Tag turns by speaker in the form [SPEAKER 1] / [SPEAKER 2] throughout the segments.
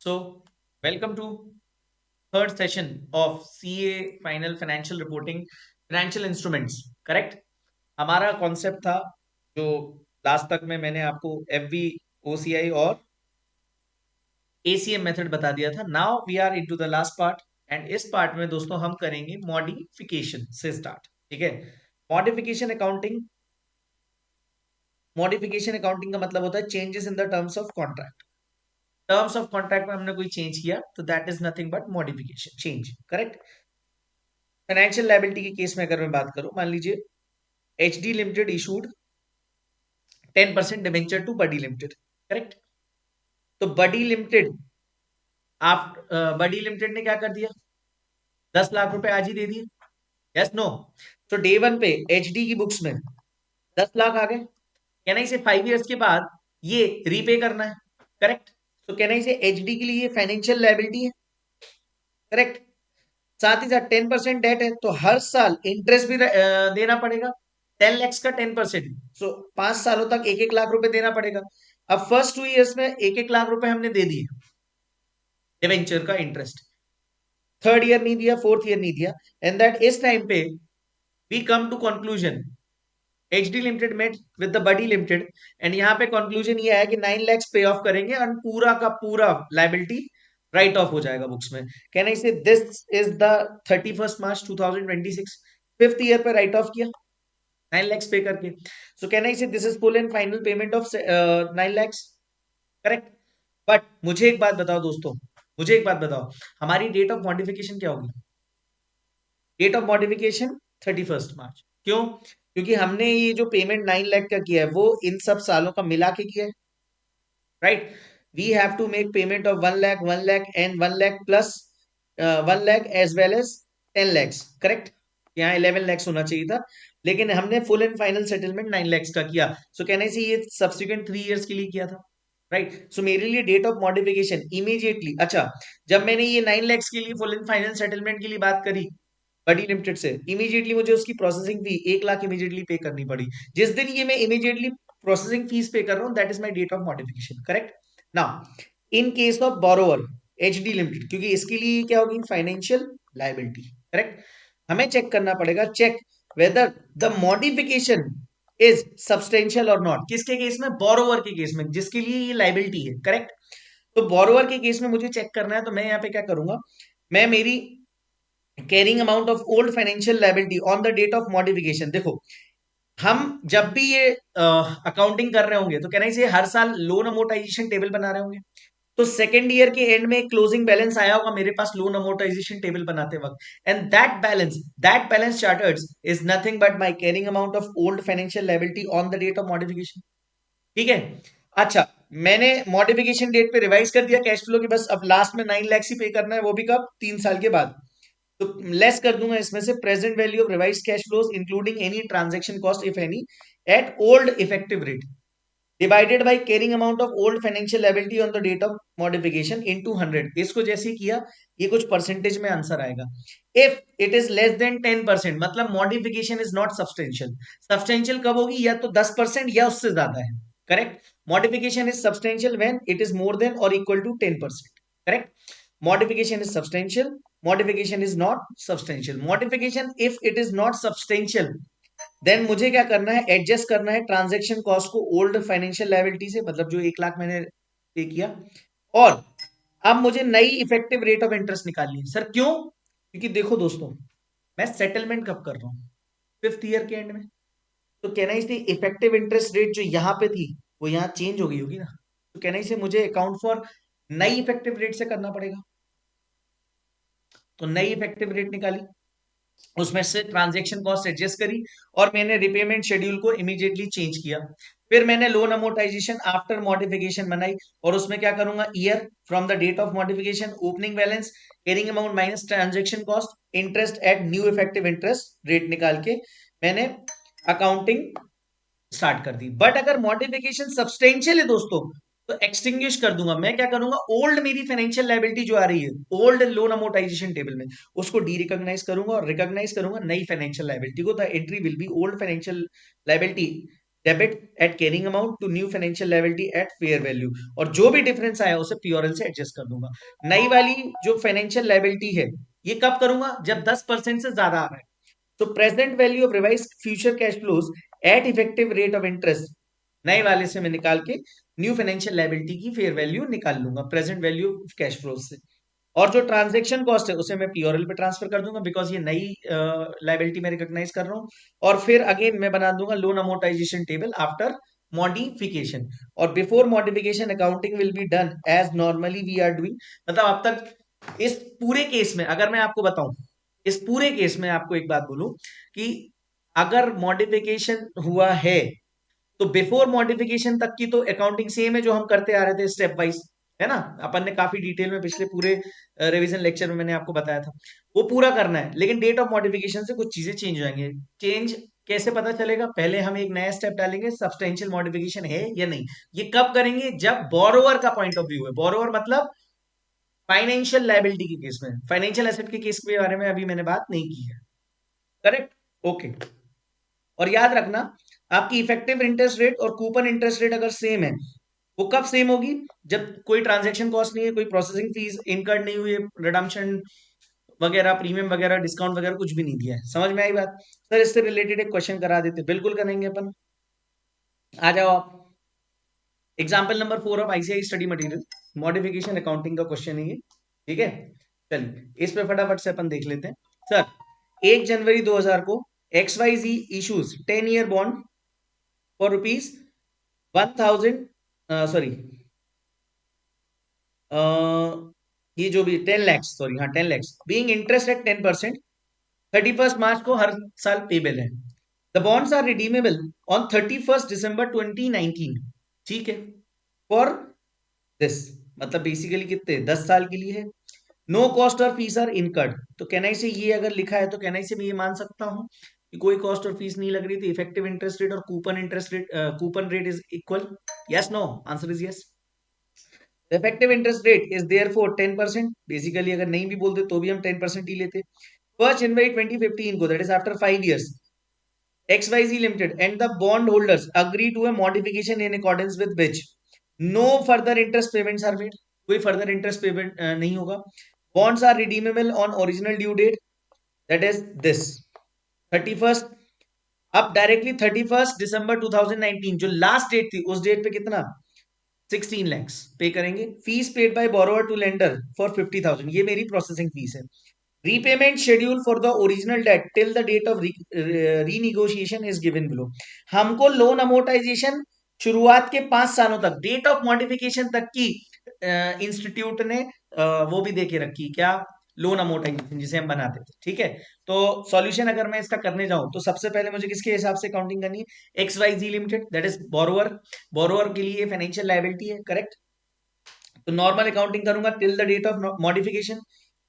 [SPEAKER 1] So, welcome to third session of CA Final Financial Reporting Financial Instruments. Correct? हमारा concept था जो last तक में मैंने आपको FV, OCI और ACM मेथड बता दिया था. Now we are into the last part and इस पार्ट में दोस्तों हम करेंगे मॉडिफिकेशन से स्टार्ट. ठीक है? मॉडिफिकेशन अकाउंटिंग मॉडिफिकेशन अकाउंटिंग का मतलब होता है changes in the terms of contract. Terms of contract में हमने कोई चेंज किया तो that is nothing but modification change. Correct? Financial liability के केस में अगर मैं बात करूं, मान लीजिए HD limited issued 10% debenture to buddy limited. Correct? तो बडी लिमिटेड आप बडी लिमिटेड ने क्या कर दिया? 10 लाख रुपए आज ही दे दिए. Yes no? तो डे वन पे एचडी की बुक्स में 10 लाख आ गए. कहना इसे 5 इयर्स के बाद ये रीपे करना है. करेक्ट? तो कहना इसे एचडी के लिए फाइनेंशियल लायबिलिटी है. करेक्ट? साथ ही साथ 10% डेट है तो हर साल इंटरेस्ट भी देना पड़ेगा. 10 लैक्स का 10%, सो 5 सालों तक 1-1 लाख रुपए देना पड़ेगा. अब फर्स्ट 2 इयर्स में 1-1 लाख रुपए हमने दे दिए डिवेंचर का इंटरेस्ट. थर्ड ईयर नहीं दिया, फोर्थ ईयर नहीं दिया. एंड दैट इस टाइम पे we come to conclusion HD limited met with the buddy limited and यहाँ पे कंक्लूजन ये है कि 9 लैक्स पे ऑफ करेंगे और पूरा का पूरा लाइबिलिटी राइट ऑफ हो जाएगा बुक्स में. कहना इसे this is the 31 March 2026 fifth year पे राइट ऑफ किया 9 लैक्स पे करके. सो कहना इसे this is full and final payment of 9 lakhs. Correct? But मुझे एक बात बताओ दोस्तों, मुझे एक बात बताओ, हमारी डेट ऑफ मॉडिफिकेशन क्या होगी? डेट ऑफ मॉडिफिकेशन 31 मार्च. क्यों? क्योंकि हमने ये जो पेमेंट 9 लाख का किया है वो इन सब सालों का मिला के किया है. Right? We have to make payment of 1 lakh, 1 lakh and 1 lakh plus 1 lakh as well as 10 lakhs. Correct? यहाँ 11 लैक्स होना चाहिए था लेकिन हमने full and final settlement 9 lakhs का किया. सो कहने से ये सब्सिक्वेंट 3 इयर्स के लिए किया था. राइट? सो मेरे लिए डेट ऑफ मॉडिफिकेशन इमीडिएटली, अच्छा, जब मैंने ये 9 लैक्स के लिए फुल एंड फाइनल सेटलमेंट के लिए बात करी बडी लिमिटेड से, इमीडिएटली मुझे उसकी प्रोसेसिंग फी 1 लाख इमीडिएटली पे करनी पड़ी. जिस दिन ये मैं इमीडिएटली प्रोसेसिंग फीस पे कर रहा हूं that is my date of modification. Correct? Now in case of borrower HD limited, क्योंकि इसके लिए क्या होगी? Financial liability. करेक्ट? हमें चेक करना पड़ेगा, check whether the modification is substantial और नॉट. किसके केस में? बोरोवर के केस में, जिसके लिए ये लायबिलिटी है. करेक्ट? तो बोरोवर के केस में मुझे चेक करना है तो मैं यहाँ पे क्या करूंगा, मैं मेरी carrying amount of old financial liability on the date of modification. देखो, हम जब भी ये अकाउंटिंग कर रहे होंगे तो कहना इसे हर साल लोन अमोर्टाइजेशन टेबल बना रहे होंगे. तो सेकेंड ईयर के एंड में क्लोजिंग बैलेंस आया होगा मेरे पास लोन अमोर्टाइजेशन टेबल बनाते वक्त. And that balance chartered is nothing but my carrying amount of old financial liability on the date of modification. ठीक है? अच्छा, मैंने मॉडिफिकेशन डेट पे रिवाइज कर दिया कैश फ्लो की, बस अब लास्ट में 9 लैक्स ही पे करना है, वो भी कब? 3 साल के बाद. तो लेस कर दूंगा इसमें से present value of revise cash flows including any transaction cost if any at old effective rate divided by carrying amount of old financial liability on the date of modification into 100. इसको जैसे ही किया ये कुछ percentage में answer आएगा. If it is less than 10% मतलब modification is not substantial. Substantial कब होगी? या तो 10% या उससे ज्यादा है. Correct? Modification is substantial when it is more than or equal to 10%. Correct? modification is substantial, modification is not substantial. Modification if it is not substantial then मुझे क्या करना है? एडजस्ट करना है ट्रांजेक्शन कॉस्ट को ओल्ड फाइनेंशियल लायबिलिटी से, मतलब जो 1 लाख मैंने पे किया. और अब मुझे नई इफेक्टिव रेट ऑफ इंटरेस्ट निकालनी है. सर क्यों? क्योंकि देखो दोस्तों, मैं सेटलमेंट कब कर रहा हूं? फिफ्थ ईयर के एंड में. तो कहना इसे इफेक्टिव इंटरेस्ट रेट जो यहां पे थी वो यहां चेंज हो गई होगी ना. तो कहना इसे मुझे अकाउंट फॉर नई इफेक्टिव रेट से करना पड़ेगा. तो नई इफेक्टिव रेट निकाली, उसमें से ट्रांजैक्शन कॉस्ट एडजस्ट करी और मैंने रिपेमेंट शेड्यूल को इमीडिएटली चेंज किया. फिर मैंने लोन अमोर्टाइजेशन आफ्टर मॉडिफिकेशन बनाई और उसमें क्या करूंगा? Year from the date of modification, opening balance, carrying amount minus transaction cost, interest at new effective interest rate निकाल के मैंने अकाउंटिंग स्टार्ट कर दी. बट अगर मॉडिफिकेशन सब्सटेंशियल है दोस्तों तो एक्सटिंग्विश कर दूंगा. मैं क्या करूंगा? ओल्ड मेरी फाइनेंशियल लायबिलिटी जो आ रही है ओल्ड लोन अमोर्टाइजेशन टेबल में, उसको डी रिकॉग्नाइज करूंगा और रिकॉग्नाइज करूंगा नई फाइनेंशियल लायबिलिटी को. The entry will be old financial liability debit at carrying amount to new financial liability at fair value, और जो भी डिफरेंस आया उसे पीओरएल से एडजस्ट कर दूंगा। नई वाली जो फाइनेंशियल लायबिलिटी है ये कब करूंगा, जब 10% से ज्यादा आ रहा है। तो present value of revise future cash flows at effective rate of interest, नए वाले से मैं निकाल के न्यू फाइनेंशियल लायबिलिटी की फेयर वैल्यू निकाल लूंगा present value of cash flows से। और जो ट्रांजेक्शन कॉस्ट है उसे मैं पीओरएल पे ट्रांसफर कर दूंगा, बिकॉज ये नई लाइबिलिटी मैं रिकॉग्नाइज कर रहा हूँ। और फिर अगेन मैं बना दूंगा loan amortisation table after modification, और before modification accounting will be done as normally we are doing. मतलब अब तक इस पूरे केस में अगर मैं आपको बताऊं, इस पूरे केस में आपको एक बात बोलूं कि अगर मॉडिफिकेशन हुआ है तो बिफोर मॉडिफिकेशन तक की तो अकाउंटिंग सेम है जो हम करते आ रहे थे स्टेप वाइज, है ना। अपन ने काफी डिटेल में पिछले पूरे रिवीजन लेक्चर में मैंने आपको बताया था, वो पूरा करना है। लेकिन डेट ऑफ मॉडिफिकेशन से कुछ चीजें चेंज हो जाएंगे। चेंज कैसे पता चलेगा, पहले हम एक नया स्टेप डालेंगे सब्सटेंशियल मॉडिफिकेशन है या नहीं। ये कब करेंगे, जब बोरोवर का पॉइंट ऑफ व्यू है। बोरोवर मतलब फाइनेंशियल लायबिलिटी के केस में, फाइनेंशियल एसेट के केस के बारे में अभी मैंने बात नहीं की है। Correct, okay. और याद रखना, आपकी इफेक्टिव इंटरेस्ट रेट और कूपन इंटरेस्ट रेट अगर सेम है, वो कब सेम होगी, जब कोई ट्रांजैक्शन कॉस्ट नहीं है, कोई प्रोसेसिंग फीस इनकर्ड नहीं हुई है, रिडम्पशन वगैरह, प्रीमियम वगैरह, डिस्काउंट वगैरह कुछ भी नहीं दिया है। समझ में आई बात। सर इससे रिलेटेड एक क्वेश्चन करा देते, बिल्कुल करेंगे अपन। आ जाओ आप। Example number 4 of ICI study material, modification accounting का क्वेश्चन है ये। ठीक है, चलिए इस पे फटाफट से अपन देख लेते हैं। सर 1 जनवरी 2000 को XYZ issues 10 year bond for rupees 1000, sorry ये जो भी 10 lakhs, सॉरी हाँ 10 lakhs, बीइंग इंटरेस्ट एट 10%, 31 मार्च को हर साल पेबल है। The bonds are redeemable on 31 December 2019। ठीक है, फॉर दिस, मतलब बेसिकली कितने, 10 साल के लिए है। नो कॉस्ट और फीस आर इनकर्ड, तो कहना से ये अगर लिखा है तो कहना से मैं ये मान सकता हूँ कि कोई कॉस्ट और फीस नहीं लग रही थी। इफेक्टिव इंटरेस्ट रेट और coupon interest rate, coupon rate is equal. Yes, no, answer is yes. Effective interest rate is there for 10%। Basically अगर नहीं भी बोलते तो भी हम 10% ही लेते। 1 जनवरी 2015 को, that is after 5 years, XYZ Limited and the bondholders agree to a modification in accordance with which no further interest payments are made. कोई further interest payment नहीं होगा। Bonds are redeemable on original due date, that is this 31st। अब directly 31 December 2019 जो last date थी, उस date पे कितना 16 lakhs पे करेंगे। Fees paid by borrower to lender for 50,000, ये मेरी प्रोसेसिंग फीस है। Repayment schedule for the original date till the date of renegotiation is given below. हमको लोन अमोर्टाइजेशन शुरुआत के 5 सालों तक, डेट ऑफ मॉडिफिकेशन तक की इंस्टीट्यूट ने वो भी देके रखी, क्या, लोन अमोर्टाइजेशन जिसे हम बनाते थे। ठीक है, तो सॉल्यूशन अगर मैं इसका करने जाऊं तो सबसे पहले मुझे किसके हिसाब से काउंटिंग करनी है, XYZ limited, that is borrower. Borrower के लिए फाइनेंशियल लायबिलिटी है, करेक्ट। तो नॉर्मल अकाउंटिंग करूंगा till the date of modification.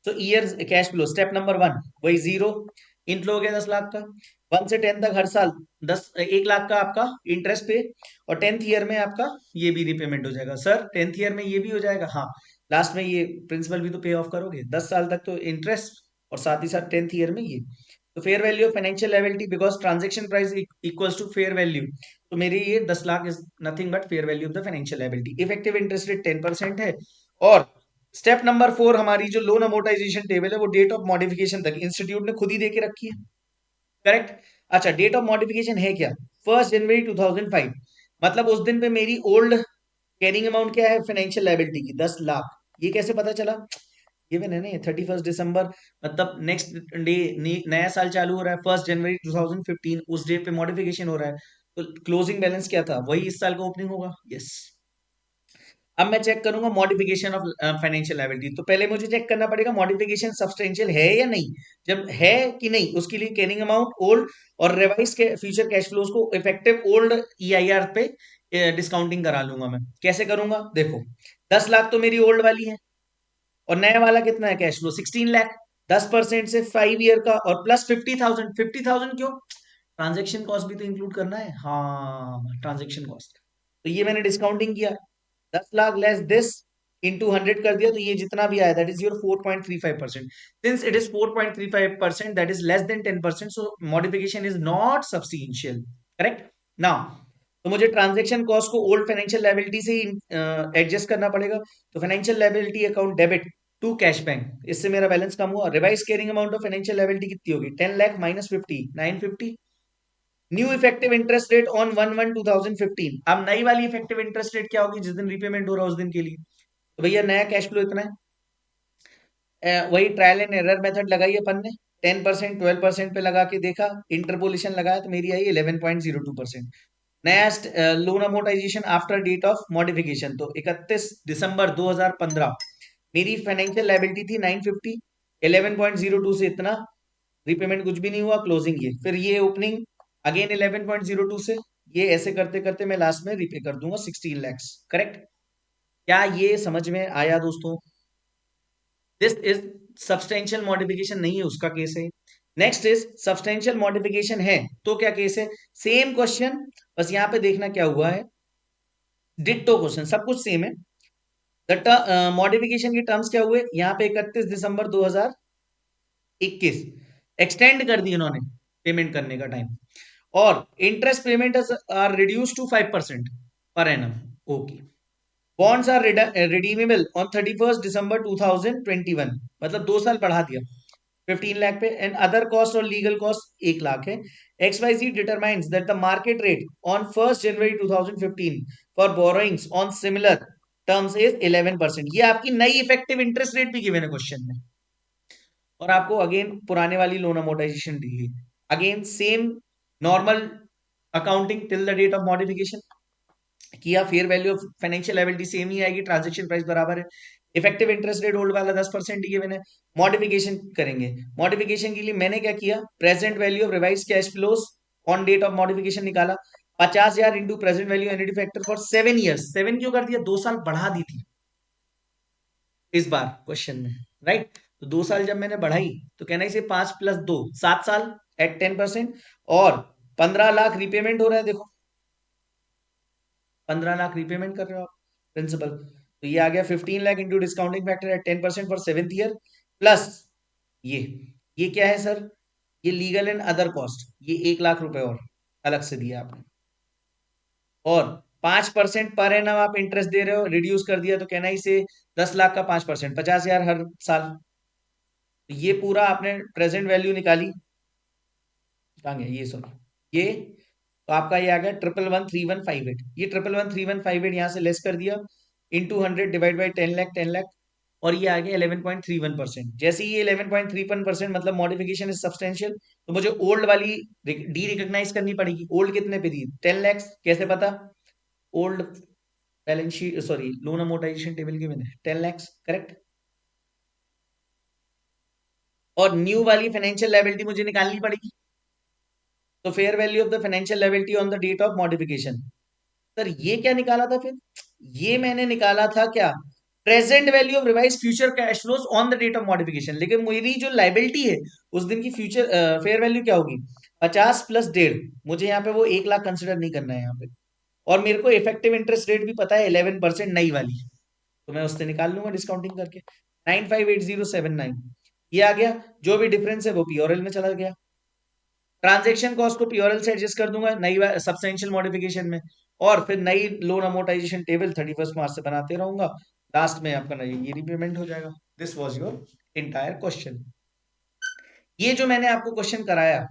[SPEAKER 1] तो year cash flow step number 1 वही 0, इनफ्लो हो गया 10 लाख का। 1 से 10 तक हर साल 1 लाख का आपका इंटरेस्ट पे, और 10th ईयर में आपका ये भी रिपेमेंट हो जाएगा। सर 10th ईयर में ये भी हो जाएगा, हाँ, लास्ट में ये प्रिंसिपल भी तो पे ऑफ करोगे। 10 साल तक तो इंटरेस्ट, और साथ ही साथ 10th ईयर में ये। तो fair value of financial liability, because transaction price equals to fair value, तो मेरे ये 10 lakh is nothing but fair value of the financial liability. Effective interest rate 10% है। और स्टेप नंबर 4 हमारी जो लोन अमोर्टाइजेशन टेबल है वो डेट ऑफ मॉडिफिकेशन तक इंस्टीट्यूट ने खुद ही देके रखी है, करेक्ट। अच्छा, डेट ऑफ मॉडिफिकेशन है क्या, 1 जनवरी 2005, मतलब उस दिन पे मेरी ओल्ड कैरिंग अमाउंट क्या है फाइनेंशियल लायबिलिटी की, 10 लाख। ये कैसे पता चला, ये मैंने नहीं, 31 दिसंबर, मतलब नेक्स्ट डे नया साल चालू हो रहा है, 1 जनवरी 2015, उस डे पे मॉडिफिकेशन हो रहा है, तो क्लोजिंग बैलेंस क्या था, वही इस साल का ओपनिंग होगा। यस। अब मैं चेक करूंगा मॉडिफिकेशन ऑफ फाइनेंशियल लायबिलिटी, तो पहले मुझे चेक करना पड़ेगा मॉडिफिकेशन सब्सटेंशियल है या नहीं। जब है कि नहीं, उसके लिए कैरिंग अमाउंट ओल्ड और रिवाइज के फ्यूचर कैश फ्लोज को इफेक्टिव ओल्ड EIR पे डिस्काउंटिंग करा लूंगा। मैं कैसे करूंगा, देखो 10 लाख तो मेरी ओल्ड वाली है, और नया वाला कितना है कैश फ्लो 16 लाख। 10% से 5 ईयर का, और प्लस 50,000। 50,000 क्यों, ट्रांजेक्शन कॉस्ट भी तो इंक्लूड करना है, हाँ ट्रांजेक्शन कॉस्ट। तो ये मैंने डिस्काउंटिंग किया, 10 लाख लेस दिस इंटू 100 कर दिया, तो ये जितना भी आया that is your 4.35%। Since it is 4.35%, that is less than 10%, so modification is not substantial, correct. Now तो मुझे ट्रांजेक्शन कॉस्ट को ओल्ड फाइनेंशियल लायबिलिटी से ही एडजस्ट करना पड़ेगा। तो financial liability account debit to cash bank, इससे मेरा बैलेंस कम हुआ। Revise carrying amount of financial liability कितनी होगी? 10 lakh minus 50, 950। New effective interest rate on 1/1/2015। अब नई वाली इफेक्टिव इंटरेस्ट रेट क्या होगी? जिस दिन रिपेमेंट हो रहा है उस दिन के लिए। तो भैया नया कैश फ्लो इतना है। वही ट्रायल एंड एरर मेथड लगाई अपन ने, 10% 12% पे लगा के देखा, इंटरपोलेशन लगाया तो मेरी आई 11.02%। नया loan amortisation after date of modification, तो 31 दिसंबर 2015 मेरी फाइनेंशियल लायबिलिटी थी 950, 11.02 से इतना रीपेमेंट कुछ भी नहीं हुआ, क्लोजिंग ये, फिर ये ओपनिंग अगेन 11.02 से, ये ऐसे करते करते मैं लास्ट में रीपे कर दूंगा 16 लैक्स। करेक्ट? क्या ये समझ में आया दोस्तों? दिस इज सब्सटेंशियल मॉडिफिकेशन नहीं है, उसका केस है। नेक्स्ट इज सब्सटेंशियल मॉडिफिकेशन है तो क्या केस है? सेम क्वेश्चन, बस यहां पे देखना क्या हुआ है, डिट्टो क्वेश्चन, सब कुछ सेम है। द मॉडिफिकेशन के टर्म्स क्या हुए यहाँ पे? 31 दिसंबर 2021 एक्सटेंड कर दी इन्होंने पेमेंट करने का टाइम, और interest payment are reduce to 5% per annum. Okay. Bonds are redeemable on 31 December 2021, मतलब 2 साल बढ़ा दिया 15 लाख पे, एंड अदर कॉस्ट और लीगल कॉस्ट 1 लाख है। XYZ determines that the market rate on 1 January 2015 for borrowings on similar terms is 11%। ये आपकी नई इफेक्टिव इंटरेस्ट रेट भी गिवन है क्वेश्चन में, और आपको अगेन पुराने वाली लोन अमोर्टाइजेशन दी है, again same normal accounting till the date of modification किया, fair value of financial liability same ही आएगी, ट्रांजैक्शन प्राइस बराबर है, इफेक्टिव इंटरेस्ट रेट ओल्ड वाला 10% गिवन है। मॉडिफिकेशन करेंगे, मॉडिफिकेशन के लिए मैंने क्या किया, present value of revise cash flows on date of modification निकाला, 50,000 into present value annuity factor for 7 years, 7 क्यों कर दिया? 2 साल बढ़ा दी थी इस बार क्वेश्चन में, राइट? तो 2 साल जब मैंने बढ़ाई तो कहना इसे 5 + 2 7 साल एट 10%, और 15 लाख रिपेमेंट हो रहा है, देखो 15 लाख रिपेमेंट कर रहे हो आप प्रिंसिपल, तो ये आ गया 15 lakh into discounting factor at 10% for 7th year, plus ये ये क्या है सर? ये लीगल एंड अदर कॉस्ट, ये 1 लाख रुपए और अलग से दिया आपने, और 5% पर एनम आप इंटरेस्ट दे रहे हो, रिड्यूस कर दिया तो कहना इसे 10 लाख का 5%, 50,000 हर साल। तो ये पूरा आपने प्रेजेंट वैल्यू निकाली, कहाँ गया ये? सॉरी, ये तो आपका ये आ गया 1113158, ये 1113158 यहाँ से लेस कर दिया, into 100 divide by 10 lakh, 10 lakh, और ये आ गया 11.31%। जैसे ही ये 11.31% मतलब मॉडिफिकेशन इज सब्सटेंशियल, तो मुझे ओल्ड वाली डी रिकॉग्नाइज करनी पड़ेगी। ओल्ड कितने पे दी? 10 लाख, कैसे पता? Old balance sheet, sorry loan amortisation table के मैंने 10 लाख, करेक्ट। और न्यू वाली फाइनेंशियल लायबिलिटी मुझे निकालनी पड़ेगी, तो fair value of the financial liability on the date of modification. Sir ये क्या निकाला था फिर? ये मैंने निकाला था क्या? Present value of revise future cash flows on the date of modification, लेकिन मेरी जो लाइबिलिटी है उस दिन की फ्यूचर फेयर वैल्यू क्या होगी? 50 + 1.5, मुझे यहाँ पे वो 1 लाख कंसिडर नहीं करना है यहाँ पे, और मेरे को इफेक्टिव इंटरेस्ट रेट भी पता है 11% नई वाली, तो मैं उससे निकाल लूंगा डिस्काउंटिंग करके 958079, ये आ गया। जो भी डिफरेंस है वो पीओरएल में चला गया, ट्रांजेक्शन कॉस्ट को पीओरएल से एडजस्ट कर दूंगा नई सब्सटेंशियल मॉडिफिकेशन में, और फिर नई लोन अमोर्टाइजेशन टेबल 31 मार्च से बनाते रहूंगा, लास्ट में आपका ये रिपेमेंट हो जाएगा। This was your entire question. ये जो मैंने आपको क्वेश्चन कराया,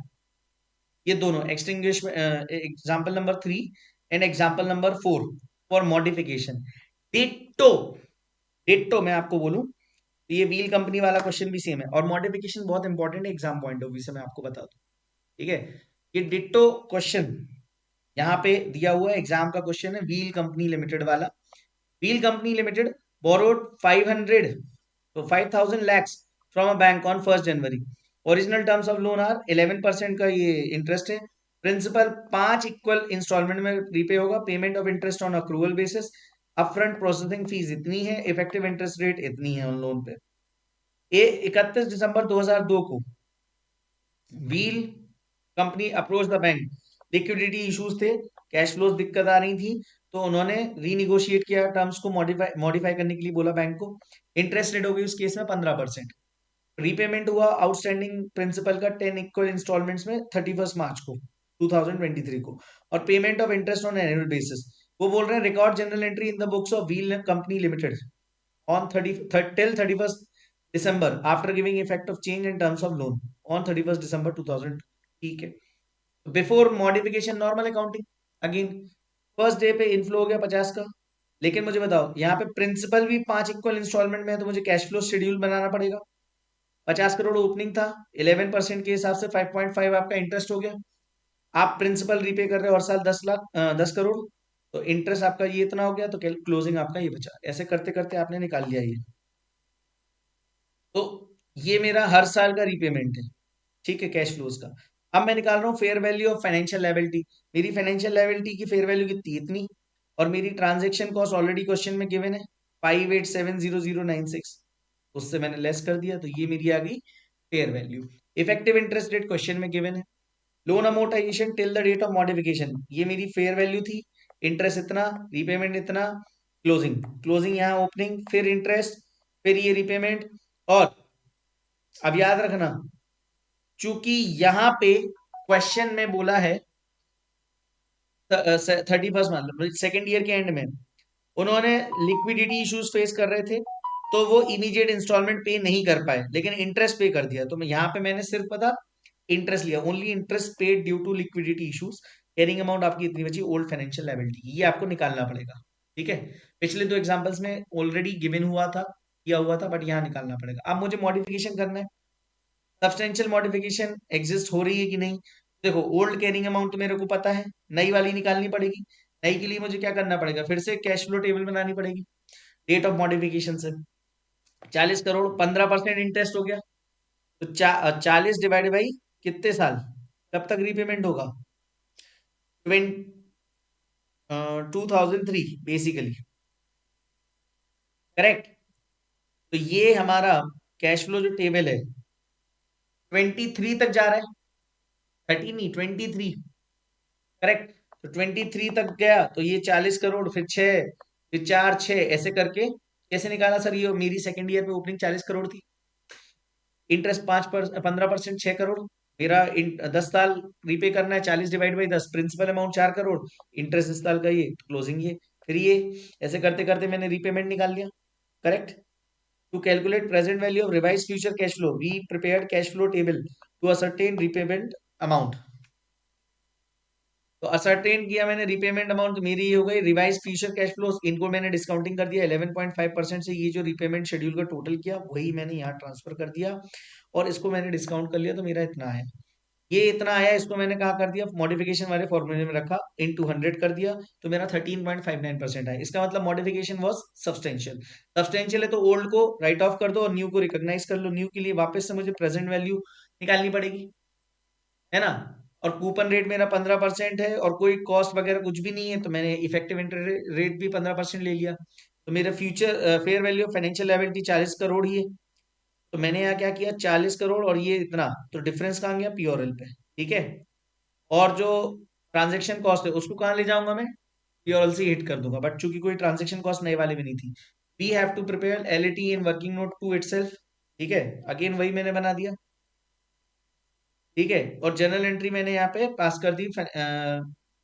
[SPEAKER 1] ये दोनों extinguish example number 3 and example number 4 for modification, ditto ditto मैं आपको बोलूं तो ये व्हील कंपनी वाला क्वेश्चन भी सेम है, और मॉडिफिकेशन बहुत इंपॉर्टेंट है एग्जाम पॉइंट ऑफ व्यू से, मैं आपको बता दूं, ठीक है? ये डिट्टो क्वेश्चन यहाँ पे दिया हुआ है, एग्जाम का क्वेश्चन है, व्हील कंपनी लिमिटेड वाला। व्हील कंपनी लिमिटेड बोरोड 500 तो 5000 lakhs from a bank on 1 January. Original terms of loan are 11% का ये इंटरेस्ट है, प्रिंसिपल 5 इक्वल इंस्टॉलमेंट में रीपे होगा, payment of interest on accrual basis, upfront processing fees इतनी है, effective interest rate इतनी है उन लोन पे। ये 31 दिसंबर 2002 को wheel company approach the bank, liquidity issues थे, कैश फ्लोज दिक्कत आ रही थी, तो उन्होंने रीनिगोशिएट किया टर्म्स को, मॉडिफाई मॉडिफाई करने के लिए बोला बैंक को। इंटरेस्ट रेट हो गई उस केस में 15%, रीपेमेंट हुआ आउटस्टैंडिंग प्रिंसिपल का 10 इक्वल इंस्टॉलमेंट्स में 31 मार्च को। 2023 को, और payment of interest on annual basis. वो बोल रहे हैं record journal entry in the books of wheel company limited on 31st December after giving effect of change in terms of loan on 31st December 2000। ठीक है, before modification normal accounting. Again first day पे inflow हो गया 50 का, लेकिन मुझे बताओ यहाँ पे प्रिंसिपल भी 5 इक्वल इंस्टॉलमेंट में है, तो मुझे कैश फ्लो शेड्यूल बनाना पड़ेगा। 50 करोड़ ओपनिंग था, 11% के हिसाब से 5.5 आपका इंटरेस्ट हो गया। आप प्रिंसिपल रीपे कर रहे हो हर साल 10 लाख 10 करोड़, तो इंटरेस्ट आपका ये इतना हो गया, तो क्लोजिंग आपका ये बचा। ऐसे करते करते आपने निकाल लिया ये। तो ये मेरा हर साल का रीपेमेंट है, ठीक है, कैश फ्लोज का। अब मैं निकाल रहा हूँ fair value of financial liability. मेरी फाइनेंशियल लायबिलिटी की फेयर वैल्यू कितनी, इतनी, और मेरी ट्रांजेक्शन कॉस्ट ऑलरेडी क्वेश्चन में गिवन है 5870,096, उससे मैंने लेस कर दिया, तो ये मेरी आ गई fair value. Effective interest rate question में गिवन है। Loan amortisation till the date of modification, ये मेरी फेयर वैल्यू थी। इंटरेस्ट इतना, रीपेमेंट इतना, क्लोजिंग, क्लोजिंग यहाँ ओपनिंग, फिर इंटरेस्ट, फिर ये रीपेमेंट। और अब याद रखना, चूंकि यहाँ पे क्वेश्चन में बोला है 31st, मतलब सेकेंड ईयर के एंड में उन्होंने लिक्विडिटी इश्यूज फेस कर रहे थे, तो वो इमीडिएट इंस्टॉलमेंट पे नहीं कर पाए, लेकिन इंटरेस्ट पे कर दिया। तो मैं यहाँ पे मैंने सिर्फ पता इंटरेस्ट लिया, only interest paid due to liquidity issues. Carrying amount आपकी इतनी बची ओल्ड फाइनेंशियल लायबिलिटी, ये आपको निकालना पड़ेगा। ठीक है, पिछले दो एग्जांपल्स में ऑलरेडी गिवन हुआ था, किया हुआ था, बट यहाँ निकालना पड़ेगा। अब मुझे मॉडिफिकेशन करना है, सब्सटेंशियल मॉडिफिकेशन एग्जिस्ट हो रही है कि नहीं। देखो ओल्ड कैरिंग अमाउंट तो मेरे को पता है, नई वाली निकालनी पड़ेगी। नई के लिए मुझे क्या करना पड़ेगा, फिर से कैश फ्लो टेबल बनानी पड़ेगी। डेट ऑफ मॉडिफिकेशन से 40 करोड़, 15% इंटरेस्ट हो गया, तो 40 डिवाइड बाई कितने साल, कब तक रीपेमेंट होगा, 2003 बेसिकली, करेक्ट। तो ये हमारा कैश फ्लो जो टेबल है 23 तक जा रहा है, 30 नहीं, 23, करेक्ट। तो 23 तक गया, तो ये 40 करोड़, फिर 6, फिर 4, 6, ऐसे करके कैसे निकाला सर, ये मेरी सेकेंड ईयर पे ओपनिंग 40 करोड़ थी, इंटरेस्ट 15%, 6 करोड़, मेरा 10 साल रीपे करना है, 40 divide by 10, principal amount 4 crore, interest इस साल का ये, क्लोजिंग ये, फिर ये, ऐसे करते करते मैंने रीपेमेंट निकाल लिया, correct. To calculate present value of revise future cash flow we prepared cash flow table to ascertain repayment amount. तो असर्टेन किया मैंने रीपेमेंट अमाउंट, तो मेरी ये हो गई रिवाइज फ्यूचर कैश फ्लोज, इनको मैंने डिस्काउंटिंग कर दिया 11.5% से, ये जो रीपेमेंट शेड्यूल का टोटल किया वही मैंने यहाँ ट्रांसफर कर दिया, और इसको मैंने डिस्काउंट कर लिया, तो मेरा इतना है, ये इतना आया, इसको मैंने कहा कर दिया मॉडिफिकेशन वाले फॉर्मूले में रखा, इन 200 कर दिया, तो मेरा 13.59% है। इसका मतलब मॉडिफिकेशन वॉज सब्सटेंशियल। सब्सटेंशियल है तो ओल्ड को राइट ऑफ कर दो और न्यू को रिकॉग्नाइज कर लो, न्यू के लिए वापस से मुझे प्रेजेंट वैल्यू निकालनी पड़ेगी, है ना। और कूपन रेट मेरा 15% है, और कोई कॉस्ट वगैरह कुछ भी नहीं है, तो मैंने इफेक्टिव इंटरेस्ट रेट भी 15% ले लिया। तो मेरा future fair value of financial liability 40 crore ही है, तो मैंने यहाँ क्या किया 40 करोड़ और ये इतना, तो डिफरेंस कहाँ गया, पीओरएल पे, ठीक है। और जो ट्रांजेक्शन कॉस्ट है उसको कहाँ ले जाऊंगा मैं, पीओरएल से हिट कर दूंगा, बट चूंकि कोई ट्रांजेक्शन कॉस्ट नए वाले में नहीं थी, we have to prepare LET in working note to itself, ठीक है। अगेन वही मैंने बना दिया, ठीक है। और जनरल एंट्री मैंने यहाँ पे पास कर दी,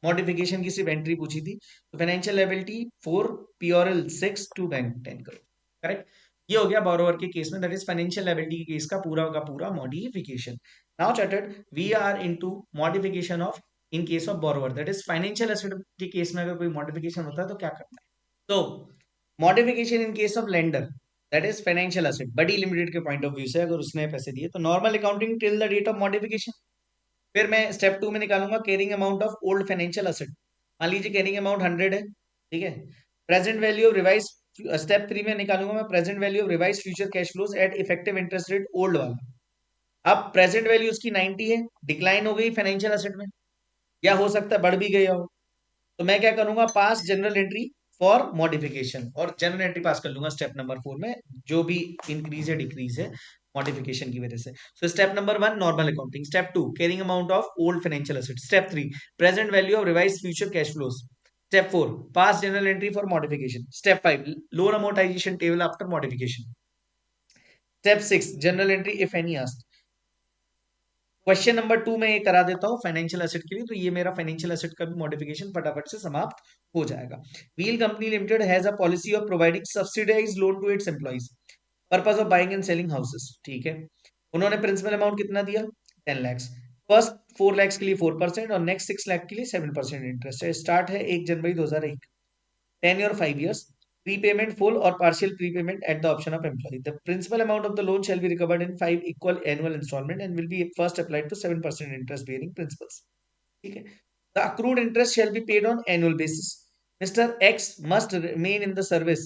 [SPEAKER 1] मॉडिफिकेशन की सिर्फ एंट्री पूछी थी, तो financial liability 4, P or L 6, to bank 10 crore, correct. ये हो गया बोरोवर के केस में, दैट इज फाइनेंशियल लायबिलिटी के केस का पूरा modification. Now chartered we are into modification of, in case of borrower, that is financial asset के केस में अगर कोई मॉडिफिकेशन होता है तो क्या करना है। तो modification in case of lender, that is financial asset, बड़ी लिमिटेड के पॉइंट ऑफ व्यू से अगर उसने पैसे दिए, तो normal accounting till the date of modification. फिर मैं स्टेप 2 में निकालूंगा carrying amount of old financial asset. मान लीजिए कैरिंग अमाउंट 100 है, ठीक है। Present value of revise, step 3 में निकालूंगा मैं present value of revise future cash flows at effective interest rate old वाला। अब प्रेजेंट वैल्यू उसकी 90 है, डिक्लाइन हो गई फाइनेंशियल असेट में, या हो सकता है बढ़ भी गया हो, तो मैं क्या करूंगा, पास जनरल एंट्री फॉर मॉडिफिकेशन, और जनरल एंट्री पास कर लूंगा स्टेप नंबर 4 में, जो भी इंक्रीज है डिक्रीज है मॉडिफिकेशन की वजह से। So step number 1 normal accounting, step 2 carrying amount of old financial asset, step 3 present value of revise future cash flows, step 4 pass general entry for modification, step 5 loan amortisation table after modification, step 6 general entry if any asked, question number 2 में ये करा देता हूँ financial asset के लिए, तो ये मेरा फाइनेंशियल एसेट का भी मॉडिफिकेशन फटाफट से समाप्त हो जाएगा। Wheel company limited has a policy of providing subsidise loan to its employees purpose of buying and selling houses. ठीक है, उन्होंने प्रिंसिपल अमाउंट कितना दिया? 10 lakhs। फर्स्ट 4 lakhs के लिए 4% और नेक्स्ट 6 लाख के लिए 7% इंटरेस्ट है। स्टार्ट है 1 January 2001। tenure 5 years, prepayment full or partial prepayment at the option of employee. The principal amount of the loan shall be recovered in 5 equal annual installment and will be first applied to 7% interest bearing principals. ठीक है, the accrued interest shall be paid on annual basis. Mr. X must remain in the service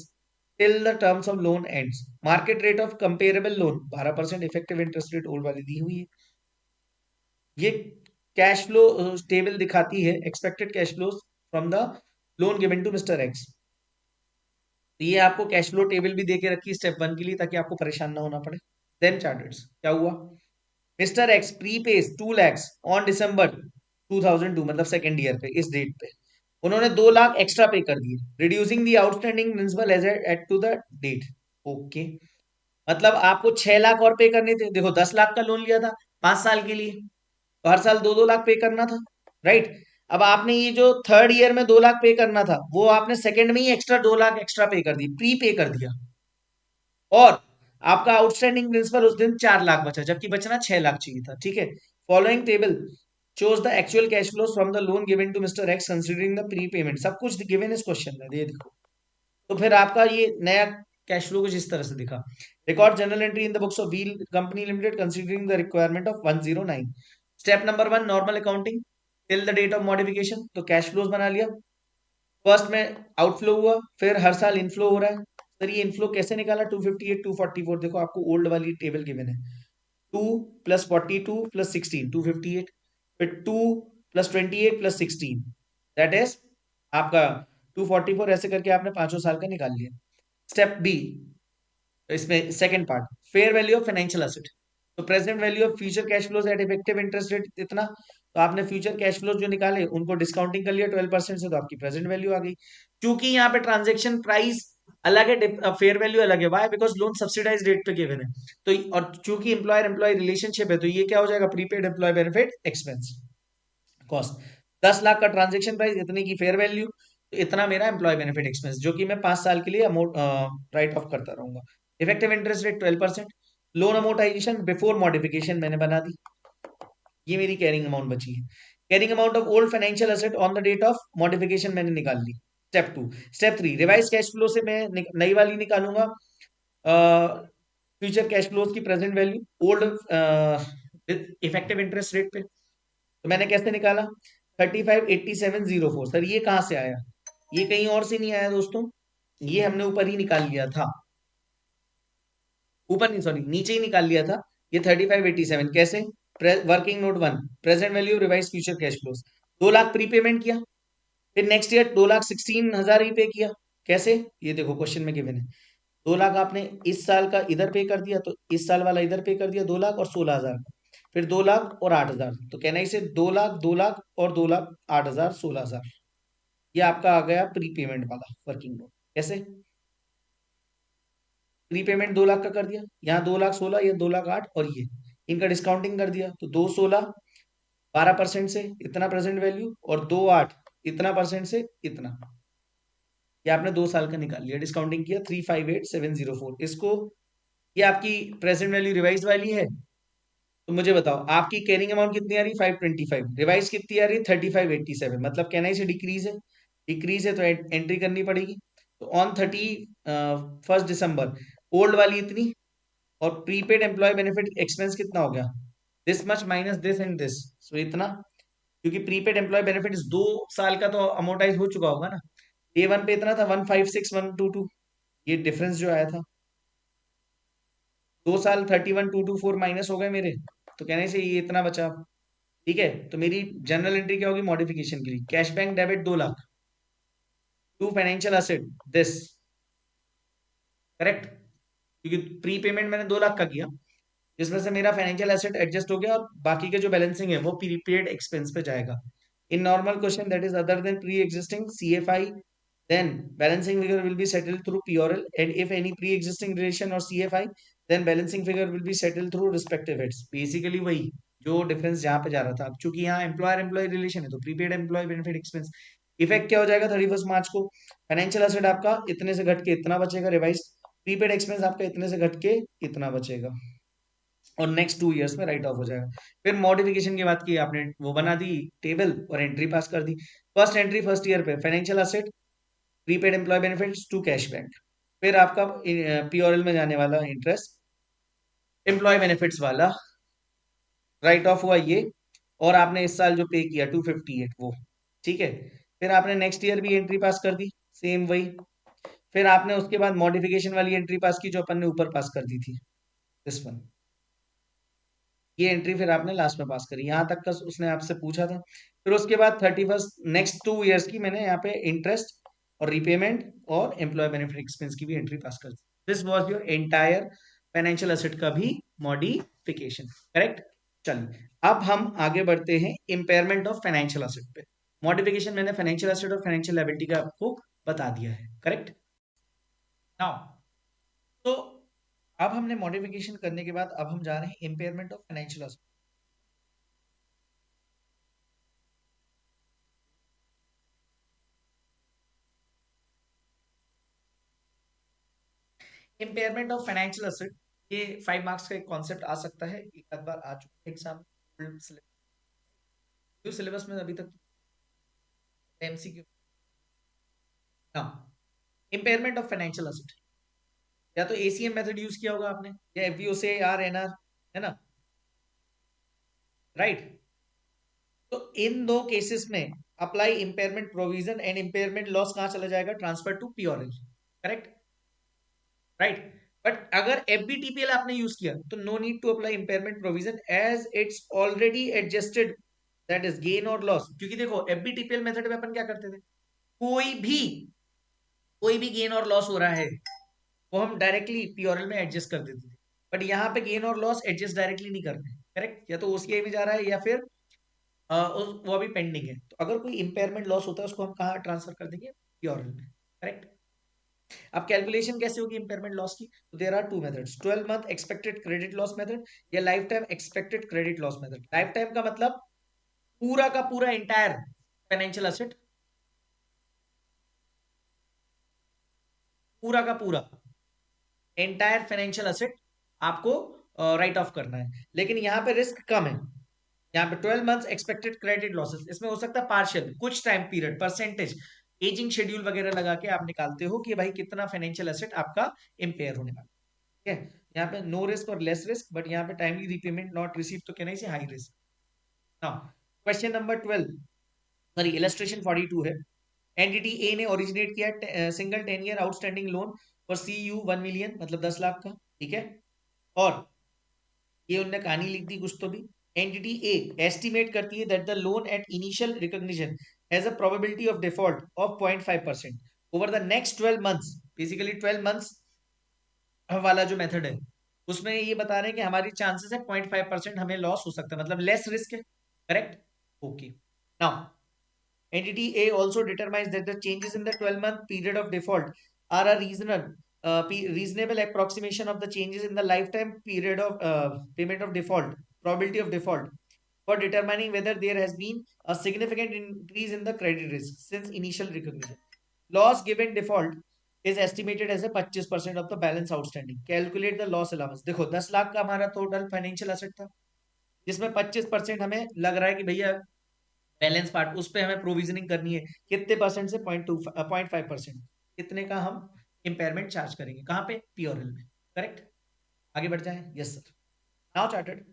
[SPEAKER 1] till the terms of loan ends. Market rate of comparable loan 12% effective interest rate old वाली दी हुई है। ये cash flow table दिखाती है expected cash flows from the loan given to mister X. तो ये आपको cash flow table भी दे के रखी स्टेप 1 के लिए, ताकि आपको परेशान ना होना पड़े। देन चार्टर्स क्या हुआ? Mister X prepays 2 lakhs on December 2002, मतलब सेकेंड ईयर पे इस डेट पे उन्होंने 2 लाख एक्स्ट्रा पे कर दिए, reducing the outstanding principal as at to the date. Okay, मतलब आपको 6 लाख और पे करने थे। देखो 10 लाख का लोन लिया था 5 साल के लिए, तो हर साल 2-2 लाख पे करना था, राइट। अब आपने ये जो थर्ड ईयर में 2 लाख पे करना था, वो आपने सेकंड में ही एक्स्ट्रा 2 लाख एक्स्ट्रा पे कर दी, प्री पे कर दिया। और आपका आउटस्टैंडिंग प्रिंसिपल उस दिन 4 लाख बचा, जबकि बचना 6 लाख चाहिए था। ठीक है, following table shows the actual cash flows from the loan given to Mr. X considering the prepayment। सब कुछ गिवन इस क्वेश्चन में, ये देखो। तो फिर आपका ये नया कैश फ्लो कुछ इस तरह से दिखा। Record journal entry in the books of wheel company limited considering the requirement of 109। Step number 1 normal accounting till the date of modification. तो कैश फ्लोज बना लिया। फर्स्ट में आउटफ्लो हुआ, फिर हर साल इनफ्लो हो रहा है। सर ये इनफ्लो कैसे निकाला? 258 244, देखो आपको ओल्ड वाली टेबल गिवन है। 2 + 42 + 16 258, फिर 2 + 28 + 16 दैट इज आपका 244। ऐसे करके आपने पांचों साल का निकाल लिया। स्टेप बी, इसमें second part, fair value of financial asset. तो present value of future cash flows at effective interest rate इतना, तो आपने फ्यूचर कैश फ्लोज जो निकाले उनको डिस्काउंटिंग कर लिया 12% से, तो आपकी प्रेजेंट वैल्यू आ गई। क्योंकि यहाँ पे ट्रांजेक्शन प्राइस अलग है, फेयर वैल्यू अलग है। Why? Because loan subsidise rate पे गिवन है। तो और चूंकि एम्प्लॉयर एम्प्लॉय रिलेशनशिप है, तो ये क्या हो जाएगा? Prepaid employee benefit expense cost. 10 lakh का ट्रांजेक्शन प्राइस, इतने की फेयर वैल्यू, तो इतना मेरा एम्प्लॉय बेनिफिट एक्सपेंस, जो कि मैं 5 साल के लिए अमाउंट राइट ऑफ करता रहूंगा। Effective interest rate 12%। Loan amortization before modification मैंने बना दी, ये मेरी कैरिंग अमाउंट बची है। Carrying amount of old financial asset on the date of modification मैंने निकाल ली। Step 2। Step 3 revise cash flow से मैं नई वाली निकालूंगा फ्यूचर कैश फ्लोज की present value old effective interest rate पे। तो मैंने कैसे निकाला? 358704। सर ये कहां से आया? ये कहीं और से नहीं आया दोस्तों, ये हमने ऊपर ही निकाल लिया था। ऊपर नहीं, सॉरी, नीचे ही निकाल लिया था। ये 3587 कैसे? Working note 1, present value revise future cash flows. 2 lakh prepayment किया, फिर नेक्स्ट ईयर 2,16,000 ही पे किया। कैसे? ये देखो क्वेश्चन में गिवन है। 2 लाख आपने इस साल का इधर पे कर दिया, तो इस साल वाला इधर पे कर दिया 2 लाख और 16,000 का, फिर 2 लाख और 8,000। तो कहना इसे 2 लाख 2 लाख और 2 लाख 8,000 16,000। ये आपका आ गया प्रीपेमेंट वाला वर्किंग नोट। कैसे? प्रीपेमेंट 2 लाख का कर दिया, यहाँ 2,16,000, ये 2,08,000, और ये इनका डिस्काउंटिंग कर दिया, तो 2,16,000 12% से इतना प्रेजेंट वैल्यू, और 2,08,000 इतना परसेंट से इतना। ये आपने 2 साल का निकाल लिया, डिस्काउंटिंग किया 358,704। इसको, ये आपकी प्रेजेंट वैल्यू रिवाइज वाली है। तो मुझे बताओ आपकी कैरिंग अमाउंट कितनी आ रही? 525। रिवाइज कितनी आ रही? 3587। मतलब कहना इसे डिक्रीज है। डिक्रीज है तो एंट्री करनी पड़ेगी। तो ऑन 31 दिसंबर ओल्ड वाली इतनी, और प्रीपेड एम्प्लॉय बेनिफिट एक्सपेंस कितना हो गया? This much minus this and this, so इतना। क्योंकि प्रीपेड एम्प्लॉय बेनिफिट 2 साल का तो अमोर्टाइज हो चुका होगा ना। A1 पे इतना था 156,122, ये डिफरेंस जो आया था। 2 साल 31,224 माइनस हो गए मेरे, तो कहने से ये इतना बचा। ठीक है, तो मेरी जनरल एंट्री क्या होगी मॉडिफिकेशन के लिए? Cash bank debit 2 lakh to financial asset this, correct. क्योंकि प्री पेमेंट मैंने 2 लाख का किया, जिसमें से मेरा फाइनेंशियल एसेट एडजस्ट हो गया, और बाकी के जो बैलेंसिंग है वो प्रीपेड एक्सपेंस पे जाएगा। In normal question that is other then pre existing CFI, then balancing figure will be settled through PRL, and if any pre-existing relation or CFI, then balancing figure will be settled through respective heads। Basically वही जो difference जहां पे जा रहा था। अब चूंकि यहाँ एम्प्लॉयर एम्प्लॉय रिलेशन है तो prepaid employee benefit expense effect क्या हो जाएगा 31 मार्च को। फाइनेंशियल एसेट आपका इतने से घट के इतना बचेगा रिवाइज, प्रीपेड एक्सपेंस आपका इतने से घट के इतना बचेगा और नेक्स्ट 2 इयर्स में राइट ऑफ हो जाएगा। फिर मॉडिफिकेशन की बात की आपने, वो बना दी टेबल और एंट्री पास कर दी। फर्स्ट एंट्री फर्स्ट ईयर पे financial asset prepaid employee benefits to cash bank. फिर आपका पीओएल में जाने वाला इंटरेस्ट एम्प्लॉय बेनिफिट्स वाला राइट ऑफ हुआ ये, और आपने इस साल जो पे किया 258 वो, ठीक है। फिर आपने नेक्स्ट ईयर भी एंट्री पास कर दी, सेम वही। फिर आपने उसके बाद मॉडिफिकेशन वाली एंट्री पास की जो अपन ने ऊपर पास कर दी थी, दिस वन, ये एंट्री फिर आपने लास्ट में पास करी, यहां तक का उसने आपसे पूछा था। फिर उसके बाद 31 नेक्स्ट 2 इयर्स की मैंने यहाँ पे इंटरेस्ट और रीपेमेंट और एम्प्लॉय बेनिफिट एक्सपेंस की भी एंट्री पास कर दी। This was your entire financial asset का भी मॉडिफिकेशन, करेक्ट। चलिए अब हम आगे बढ़ते हैं इम्पेयरमेंट ऑफ फाइनेंशियल एसेट पे। मॉडिफिकेशन मैंने फाइनेंशियल एसेट और फाइनेंशियल लायबिलिटी का आपको बता दिया है, करेक्ट। नाउ तो अब हमने मॉडिफिकेशन करने के बाद अब हम जा रहे हैं impairment of financial asset. Impairment of financial asset, ये 5 मार्क्स का एक कॉन्सेप्ट आ सकता है, एक आध बार आ चुका है एग्जाम सिलेबस में अभी तक एमसीक्यू। हाँ, इम्पेयरमेंट ऑफ फाइनेंशियल एसेट, या तो एसीएम मेथड यूज किया होगा आपने या एफवीओ से आर एनआर, है ना, राइट। तो इन दो केसेस में apply impairment provision and impairment loss कहां चला जाएगा, transfer to POL, correct, right. But अगर एफबीटीपीएल आपने यूज किया तो no need to apply impairment provision as it's already adjusted, that is gain और लॉस। क्योंकि देखो एफबीटीपीएल मेथड में अपन क्या करते थे, कोई भी कोई भी गेन और लॉस हो रहा है वो हम डायरेक्टली पीओएल में एडजस्ट कर देते थे। बट यहाँ पे गेन और लॉस एडजस्ट डायरेक्टली नहीं करते, करेक्ट, या तो ओसीआई में जा रहा है या फिर वो अभी पेंडिंग है। तो अगर कोई इंपेयरमेंट लॉस होता है उसको हम कहाँ ट्रांसफर कर देंगे, पीओएल में, करेक्ट। अब कैलकुलेशन कैसे होगी इंपेयरमेंट लॉस की, तो there are two methods, 12 month expected credit loss method या lifetime expected credit loss method. Lifetime का मतलब पूरा का पूरा एंटायर फाइनेंशियल एसेट, पूरा का पूरा एंटायर फाइनेंशियल एसेट आपको राइट ऑफ करना है। लेकिन यहाँ पे रिस्क कम है, यहाँ पे 12 मंथ्स एक्सपेक्टेड क्रेडिट लॉसेस, इसमें हो सकता है पार्शियल कुछ time period percentage ageing schedule वगैरह लगा के आप निकालते हो कि भाई कितना फाइनेंशियल एसेट आपका इम्पेयर होने वाला है, ठीक है। यहाँ पे नो रिस्क और लेस रिस्क, बट यहाँ पे टाइमली रीपेमेंट नॉट रिसीव तो कहना से high risk. Now question number 12, sorry illustration 42 है। एंटिटी ए ने ओरिजिनेट किया single 10 year outstanding loan for CU 1 million, मतलब 10 लाख का, ठीक है। और ये उनने कहानी लिख दी कुछ तो भी। एंटिटी ए एस्टिमेट करती है that the loan at initial recognition has a probability of default of 0.5% over the next 12 months. Basically 12 months वाला जो मेथड है उसमें ये बता रहे हैं कि हमारी चांसेस है 0.5% हमें लॉस हो सकता है, मतलब लेस रिस्क है, correct. Okay, now entity A also determines that the changes in the 12-month period of default are a reasonable approximation of the changes in the lifetime period of payment of default, probability of default, for determining whether there has been a significant increase in the credit risk since initial recognition. Loss given default is estimated as a 25% of the balance outstanding. Calculate the loss allowance. देखो 10 लाख का हमारा total financial asset था, जिसमें 25% हमें लग रहा है कि भैया बैलेंस पार्ट उस पे हमें प्रोविजनिंग करनी है, कितने परसेंट से 0.5%, कितने का हम इंपेयरमेंट चार्ज करेंगे, कहाँ पे, पीओएल में, करेक्ट। आगे बढ़ जाए, yes sir. Now chartered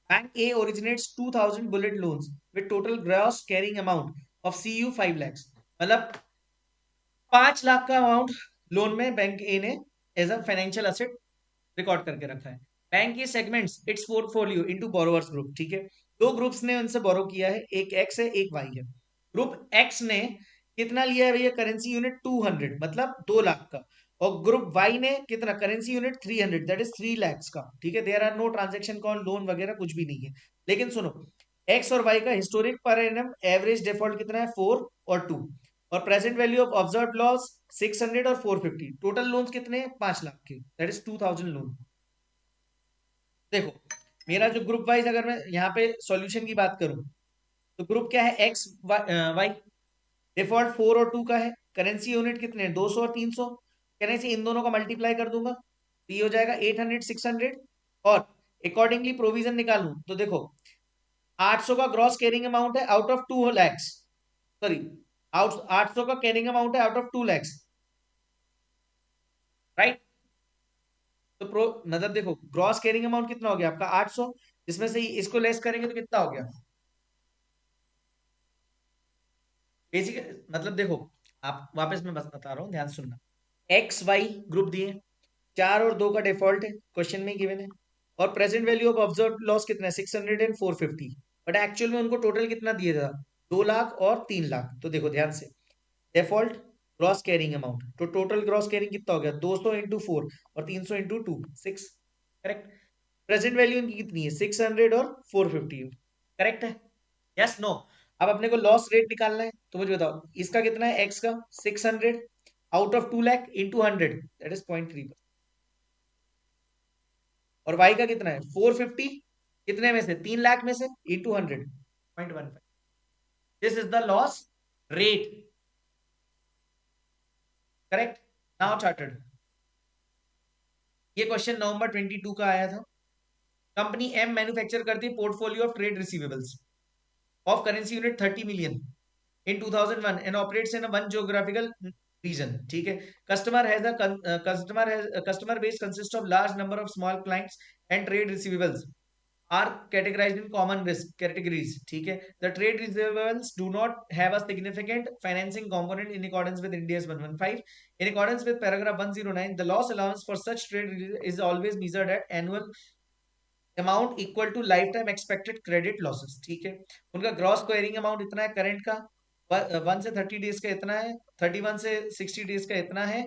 [SPEAKER 1] bank A originates 2000 bullet loans with total gross carrying amount of CU 5 lakhs, मतलब 5 लाख का अमाउंट लोन में बैंक ए ने as a financial asset record करके रखा है। बैंक के segments its portfolio into borrowers group, ठीक है। दो ग्रुप्स ने उनसे बोरो किया है, एक एक्स है एक वाई है। ग्रुप एक्स ने कितना लिया है भैया, करेंसी यूनिट 200, मतलब 2 लाख का। और ग्रुप वाई ने कितना, currency unit 300, that is 3 lakhs का, ठीक है। There are no transaction con loan वगैरह कुछ भी नहीं है। लेकिन सुनो, एक्स और वाई का historic per annum average default कितना है, 4 और 2, और present value of observe loss 600 और 450, टोटल लोन्स कितने, 5 लाख के, दैट इज 2000 लोन। देखो मेरा जो ग्रुप वाइज अगर मैं यहाँ पे सॉल्यूशन की बात करूं, तो ग्रुप क्या है, एक्स वाई। डिफॉल्ट 4 और 2 का है। करेंसी यूनिट कितने हैं, 200 और 300। करेंसी इन दोनों का मल्टीप्लाई कर दूंगा तो ये हो जाएगा 800 600। और अकॉर्डिंगली प्रोविजन निकालूं तो देखो, 800 का ग्रॉस कैरिंग अमाउंट है out of 2 lakhs। Sorry, out 800 का कैरिंग अमाउंट है आउट ऑफ 2 lakhs, राइट। तो प्रो मतलब देखो, ग्रॉस कैरिंग अमाउंट कितना हो गया आपका 800, जिसमें से इसको लेस करेंगे तो कितना हो गया बेसिक। मतलब देखो, आप वापस मैं बस बता रहा हूँ, ध्यान सुनना। एक्स वाई ग्रुप दिए, 4 और 2 का डिफॉल्ट है, क्वेश्चन में गिवन है। और present value of observe loss कितना है, 600 एंड 450। बट एक्चुअल में उनको टोटल कितना दिया था, 2 लाख और 3 लाख। तो देखो ध्यान से, डिफॉल्ट, ग्रॉस कैरिंग अमाउंट, तो टोटल ग्रॉस कैरिंग कितना हो गया, 200 इंटू 4 और 300 इंटू 2, 6। करेक्ट। प्रेजेंट वैल्यू इनकी कितनी है, 600 और 450। करेक्ट है, यस नो। अब अपने को लॉस रेट निकालना है, तो मुझे बताओ इसका कितना है, एक्स का 600 out of 2 lakh into 100, that is 0.3। और वाई का कितना है, 450, कितने में से, 3 लाख में से, into 100, 0.15। This is the loss rate. Correct. Now chartered, ये क्वेश्चन नवंबर 22 का आया था। कंपनी एम मैन्युफैक्चर करती है portfolio of trade receivables of currency unit 30 million in 2001 and operates in a one geographical region। ठीक है। Customer base consists of large number of small clients and trade receivables are categorized in common risk categories। ठीक है। The trade receivables do not have a significant financing component in accordance with India's 115। In accordance with paragraph 109, the loss allowance for such trade is always measured at annual amount equal to lifetime expected credit losses. ठीक है। उनका gross quarrying amount इतना है current का, 1 से 30 days का इतना है, 31 से 60 डेज का इतना है,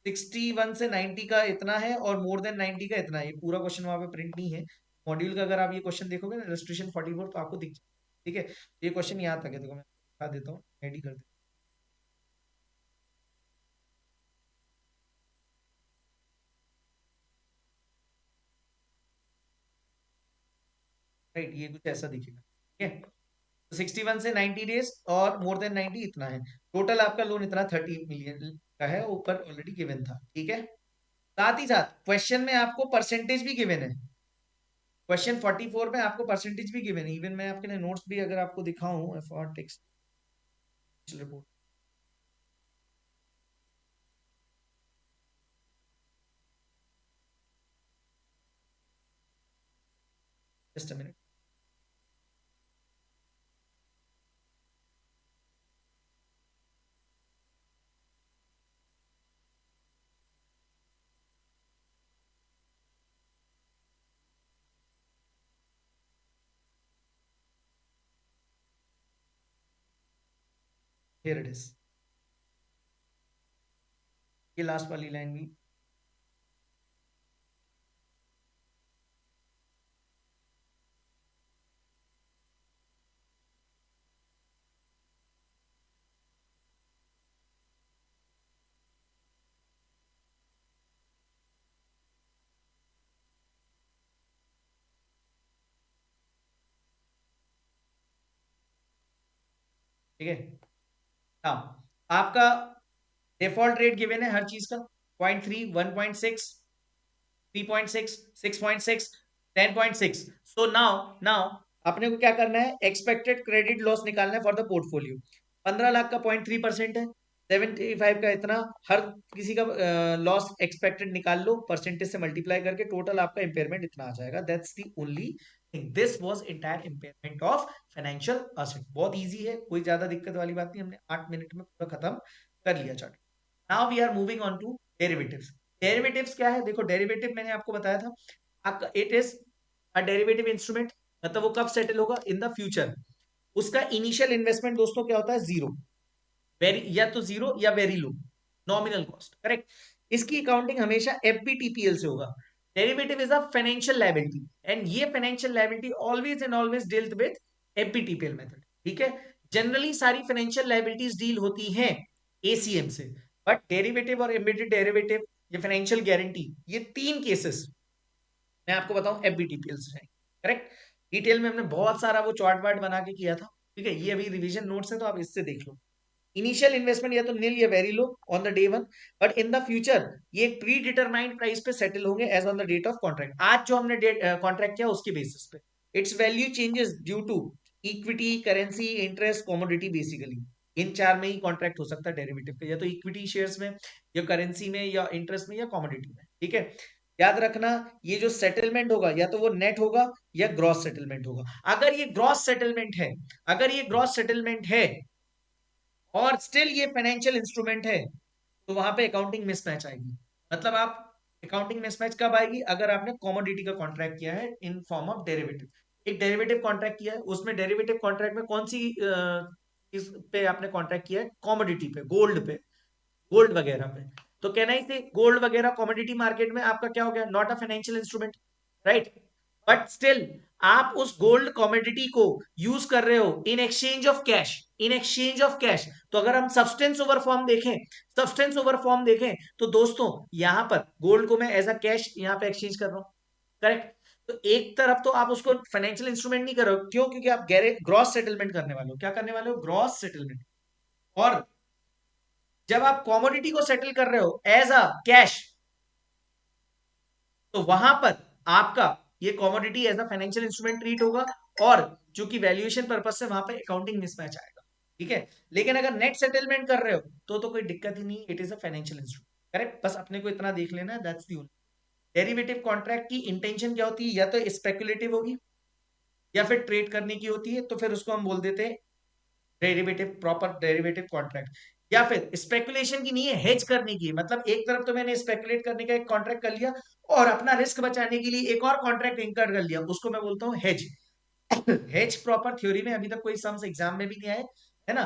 [SPEAKER 1] 61 से 90 का इतना है, और मोर देन 90 का इतना है। ये पूरा क्वेश्चन वहां पे प्रिंट नहीं है मॉड्यूल का, अगर आप ये क्वेश्चन देखोगे ना इलस्ट्रेशन 44 तो आपको दिख जाएगा। ठीक है। ये क्वेश्चन यहाँ तक है, देखो मैं बता देता हूँ, रेडी कर देता हूँ, राइट। ये कुछ ऐसा दिखेगा। ठीक है। 61 से 90 डेज और मोर देन 90 इतना है। टोटल आपका लोन इतना 30 million का है, ऊपर ऑलरेडी गिवन था। ठीक है। साथ ही साथ क्वेश्चन में आपको परसेंटेज भी गिवन है। क्वेश्चन 44 में आपको परसेंटेज भी गिवन है। इवन मैं आपके लिए नोट्स भी अगर आपको दिखाऊं, for text report, just a minute. Here it is, ये लास्ट वाली लाइन भी। ठीक है। हाँ, आपका डिफॉल्ट रेट गिवन है हर चीज का, 0.3, 1.6, 3.6, 6.6, 10.6। सो नाउ नाउ अपने को क्या करना है, एक्सपेक्टेड क्रेडिट लॉस निकालना है फॉर द पोर्टफोलियो। 15 लाख का 0.3% है, 75 का इतना, हर किसी का लॉस एक्सपेक्टेड निकाल लो, परसेंटेज से मल्टीप्लाई करके टोटल आपका इम्पेयरमेंट इतना आ जाएगा। That's the only thing, this was entire impairment of financial asset. बहुत इजी है, कोई ज्यादा दिक्कत वाली बात नहीं, हमने 8 मिनट में पूरा खत्म कर लिया chart. Now we are moving on to derivatives. Derivatives क्या है, देखो डेरिवेटिव मैंने आपको बताया था, आपका it is a derivative instrument. मतलब वो कब सेटल होगा, इन द फ्यूचर। उसका इनिशियल इन्वेस्टमेंट दोस्तों क्या होता है, जीरो, वेरी, या तो जीरो या very low, nominal cost. Correct. इसकी अकाउंटिंग हमेशा एफबीटीपीएल से होगा। Derivative is a financial liability, and ये financial liability always and always dealt with FVTPL method. ठीक है। जनरली सारी फाइनेंशियल लायबिलिटीज डील होती हैं एसीएम से, बट डेरिवेटिव और एम्बेडेड डेरिवेटिव, ये फाइनेंशियल गारंटी, ये तीन केसेस मैं आपको बताऊं एफबीटीपीएल से हैं। करेक्ट। डिटेल में हमने बहुत सारा वो चार्ट वार्ट बना के किया था, ठीक है, ये अभी रिवीजन नोट्स है तो आप इससे देख लो। इनिशियल इन्वेस्टमेंट या तो नील या very low on the day one, but in the future ये एक प्री डिटरमाइंड प्राइस पे सेटल होंगे as on the date of contract. आज जो हमने डेट कॉन्ट्रैक्ट किया उसके बेसिस पे its value changes due to equity, currency, interest, commodity, basically इन चार में ही कॉन्ट्रैक्ट हो सकता है डेरिवेटिव पे, या तो इक्विटी शेयर्स में, या करेंसी में, या इंटरेस्ट में, या कमोडिटी में, ठीक है। याद रखना, ये जो सेटलमेंट होगा या तो वो नेट होगा या ग्रॉस सेटलमेंट होगा। अगर ये ग्रॉस सेटलमेंट है, अगर ये ग्रॉस सेटलमेंट है और स्टिल ये फाइनेंशियल इंस्ट्रूमेंट है, तो वहां पे अकाउंटिंग मिसमैच आएगी। मतलब आप, अकाउंटिंग मिसमैच कब आएगी? अगर आपने कमोडिटी का कॉन्ट्रैक्ट किया है इन फॉर्म ऑफ डेरिवेटिव। एक डेरिवेटिव कॉन्ट्रैक्ट किया है, उसमें डेरिवेटिव कॉन्ट्रैक्ट में कौन सी इस पे आपने कॉन्ट्रैक्ट किया है? कमोडिटी पे, गोल्ड पे, गोल्ड वगैरह पे। तो कहना ही थे गोल्ड वगैरह कमोडिटी मार्केट में आपका क्या हो गया? Not a financial instrument, right. But still आप उस गोल्ड कमोडिटी को यूज कर रहे हो in exchange of cash, in exchange of cash. तो अगर हम सब्सटेंस ओवर फॉर्म देखें, सब्सटेंस ओवर फॉर्म देखें, तो दोस्तों यहां पर गोल्ड को मैं एज अ कैश यहां पे एक्सचेंज कर रहा हूं, करेक्ट। तो एक तरफ तो आप उसको फाइनेंशियल इंस्ट्रूमेंट नहीं कर रहे हो, क्यों? क्योंकि आप ग्रॉस सेटलमेंट करने वाले हो। क्या करने वाले हो? Gross settlement. और जब आप कमोडिटी को सेटल कर रहे हो एज अ कैश, तो वहां पर आपका ये commodity as a financial instrument treat होगा, और चूंकि वैल्यूएशन पर्पज से वहां पे अकाउंटिंग मिसमैच आएगा, ठीक है। लेकिन अगर नेट सेटलमेंट कर रहे हो तो कोई दिक्कत ही नहीं, it is a financial instrument, correct. बस अपने को इतना देख लेना है, that's the only. Derivative contract की इंटेंशन क्या होती है? या तो स्पेकुलेटिव होगी या फिर ट्रेड करने की होती है, तो फिर उसको हम बोल देते हैं डेरिवेटिव, प्रॉपर डेरिवेटिव कॉन्ट्रैक्ट। या फिर स्पेकुलेशन की नहीं है, हेज करने की है। मतलब एक तरफ तो मैंने स्पेकुलेट करने का एक कॉन्ट्रैक्ट कर लिया, और अपना रिस्क बचाने के लिए एक और कॉन्ट्रैक्ट इंकर कर लिया, उसको मैं बोलता हूँ हेज। हेज प्रॉपर थ्योरी में अभी तक कोई सम्स एग्जाम में भी नहीं आए, है ना,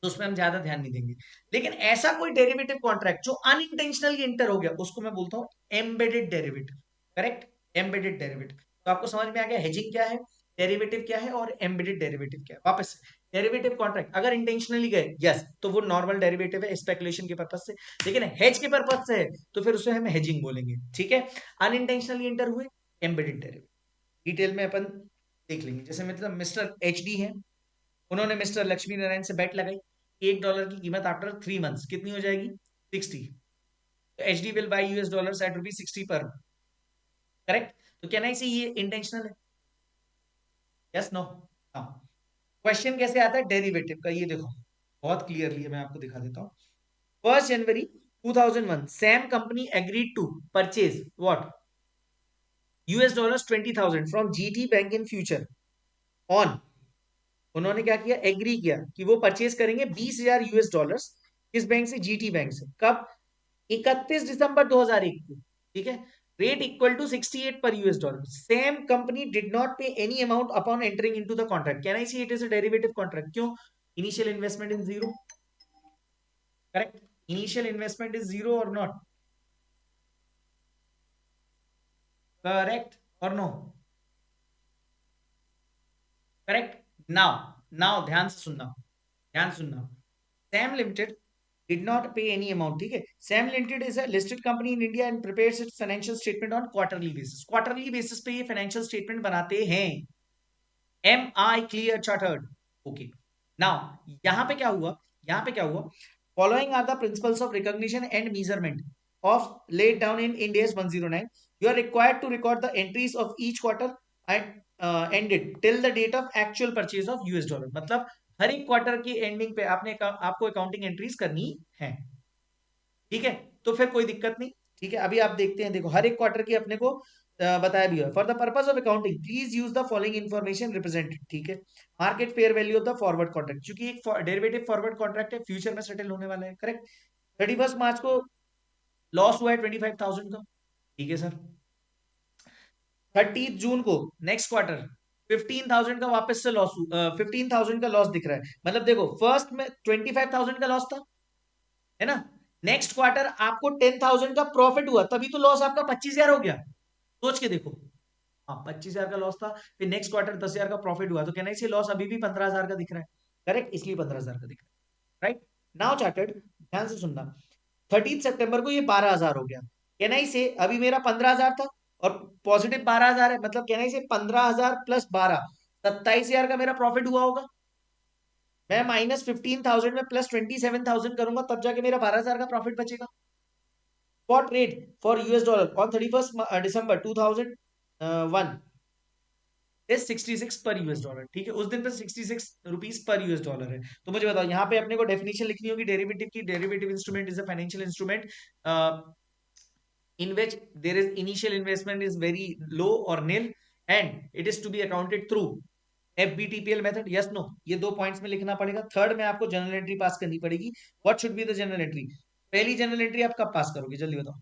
[SPEAKER 1] तो उसमें हम ज्यादा ध्यान नहीं देंगे। लेकिन ऐसा कोई डेरिवेटिव कॉन्ट्रैक्ट जो अनइंटेंशनली इंटर हो गया, उसको मैं बोलता हूँ embedded derivative, correct. Embedded derivative. तो आपको समझ में आ गया हेजिंग क्या है, डेरिवेटिव क्या है, और एम्बेडेड डेरिवेटिव क्या है। वापस, डेरिवेटिव कॉन्ट्रैक्ट अगर इंटेंशनली गए, यस, तो वो नॉर्मल डेरिवेटिव है स्पेकुलेशन के पर्पज से। लेकिन हेज के पर्पज से है तो फिर उसे हम हेजिंग बोलेंगे, ठीक है। अनइंटेंशनली इंटर हुए, एम्बेडेड डेरिवेटिव। डिटेल में अपन देख लेंगे। जैसे मतलब मिस्टर एच डी है, उन्होंने मिस्टर लक्ष्मी नारायण से बेट लगाई, $1 की कीमत आफ्टर 3 मंथ्स कितनी हो जाएगी? 60। H D will buy US dollar at ₹60 पर, करेक्ट। तो कहना ही ये इंटेंशनल है, यस नो। हाँ, क्वेश्चन कैसे आता है डेरिवेटिव का, ये देखो बहुत क्लियरली मैं आपको दिखा देता हूँ। 1 January 2001 Sam company agreed to purchase what? $20,000 from GT bank in future on, उन्होंने क्या किया? एग्री किया कि वो परचेज करेंगे $20,000 किस बैंक से? जीटी बैंक से। कब? 31 दिसंबर 2001 को, ठीक है। रेट इक्वल टू 68 पर $. Same company did not pay any amount upon entering into the contract. Can I see it is a derivative contract? क्यों? Initial investment is zero, correct. Initial investment is zero और not, correct और no? Correct. Now, now ध्यान से सुनना, ध्यान सुनना। Sam limited did not pay any amount, ठीक है। Sam limited is a listed company in India and prepares its financial statement on quarterly basis. Quarterly basis पे ये फाइनेंशियल स्टेटमेंट बनाते हैं। Am I clear chartered, okay. Now यहां पे क्या हुआ? यहां पे क्या हुआ? Following are the principles of recognition and measurement of laid down in Ind AS 109, you are required to record the entries of each quarter end ended till the date of actual purchase of US dollar. मतलब हर एक quarter की ending पे आपने आपको accounting entries करनी है, ठीक है। तो फिर कोई दिक्कत नहीं, ठीक है। अभी आप देखते हैं, देखो हर एक क्वार्टर की अपने को बताया भी है। For the purpose of accounting please use the following information represented, ठीक है। Market fair value of the forward contract, क्योंकि एक डेरिवेटिव फॉरवर्ड कॉन्ट्रैक्ट है, फ्यूचर में सेटल होने वाला है, करेक्ट। 31 मार्च को लॉस हुआ है 25,000 का, ठीक है सर। 30 जून को नेक्स्ट क्वार्टर 15,000 का वापस से लॉस, 15,000 का लॉस दिख रहा है। मतलब देखो फर्स्ट में 25,000 का लॉस था, है ना। नेक्स्ट क्वार्टर आपको 10,000 का प्रॉफिट हुआ, तभी तो लॉस आपका 25,000 हो गया। सोच के देखो, हाँ 25,000 का लॉस था, फिर नेक्स्ट क्वार्टर 10,000 का प्रॉफिट हुआ, तो कहना है लॉस अभी भी 15,000 का दिख रहा है, करेक्ट। इसलिए 15,000 का दिख रहा है, राइट। नाउ चार्टेड, ध्यान से सुनना। 13 सितंबर को ये 12,000 हो गया। कहना ही से अभी मेरा 15,000 था और पॉजिटिव 12,000 है, मतलब कहने से 15,000 प्लस 12, 27,000 का मेरा प्रॉफिट हुआ होगा। मैं माइनस 15,000 में प्लस 27,000 करूंगा, तब जाके मेरा 12,000 का प्रॉफिट बचेगा। Spot rate for US dollar on 31 December 2001 is 66 पर यूएस डॉलर। ठीक है, उस दिन पे 66 रुपीस पर यूएस डॉलर है। तो मुझे बताओ, यहाँ पे अपने को डेफिनेशन लिखनी होगी डेरिवेटिव की। Derivative instrument is a financial instrument in which there is initial investment is very low or nil and it is to be accounted through FBTPL method, yes no, ये दो पॉइंट्स में लिखना पड़ेगा। Third में आपको journal entry पास करनी पड़ेगी। What should be the journal entry? पहली जर्नल एंट्री आप कब पास करोगे, जल्दी बताओ।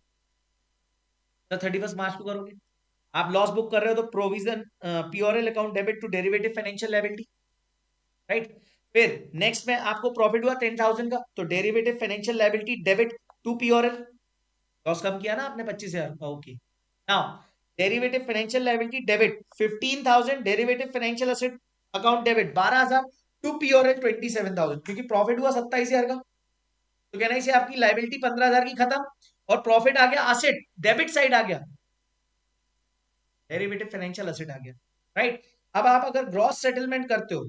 [SPEAKER 1] तो 31 मार्च को करोगे। आप लॉस बुक कर रहे हो तो provision P and L account debit to derivative financial liability, right. फिर नेक्स्ट में आपको प्रॉफिट हुआ 10,000 का, तो derivative financial liability debit to P and L. Loss कम किया ना आपने 25,000 का, okay. Now derivative financial liability debit 15,000, derivative financial asset account debit 12,000 to P and L 27,000, क्योंकि प्रॉफिट हुआ 27,000 का। तो कहना इसे आपकी लायबिलिटी 15,000 की खत्म और प्रॉफिट आ गया असेट, डेबिट साइड आ गया, डेरिवेटिव फाइनेंशियल एसेट आ गया, राइट। अब आप अगर ग्रॉस सेटलमेंट करते हो,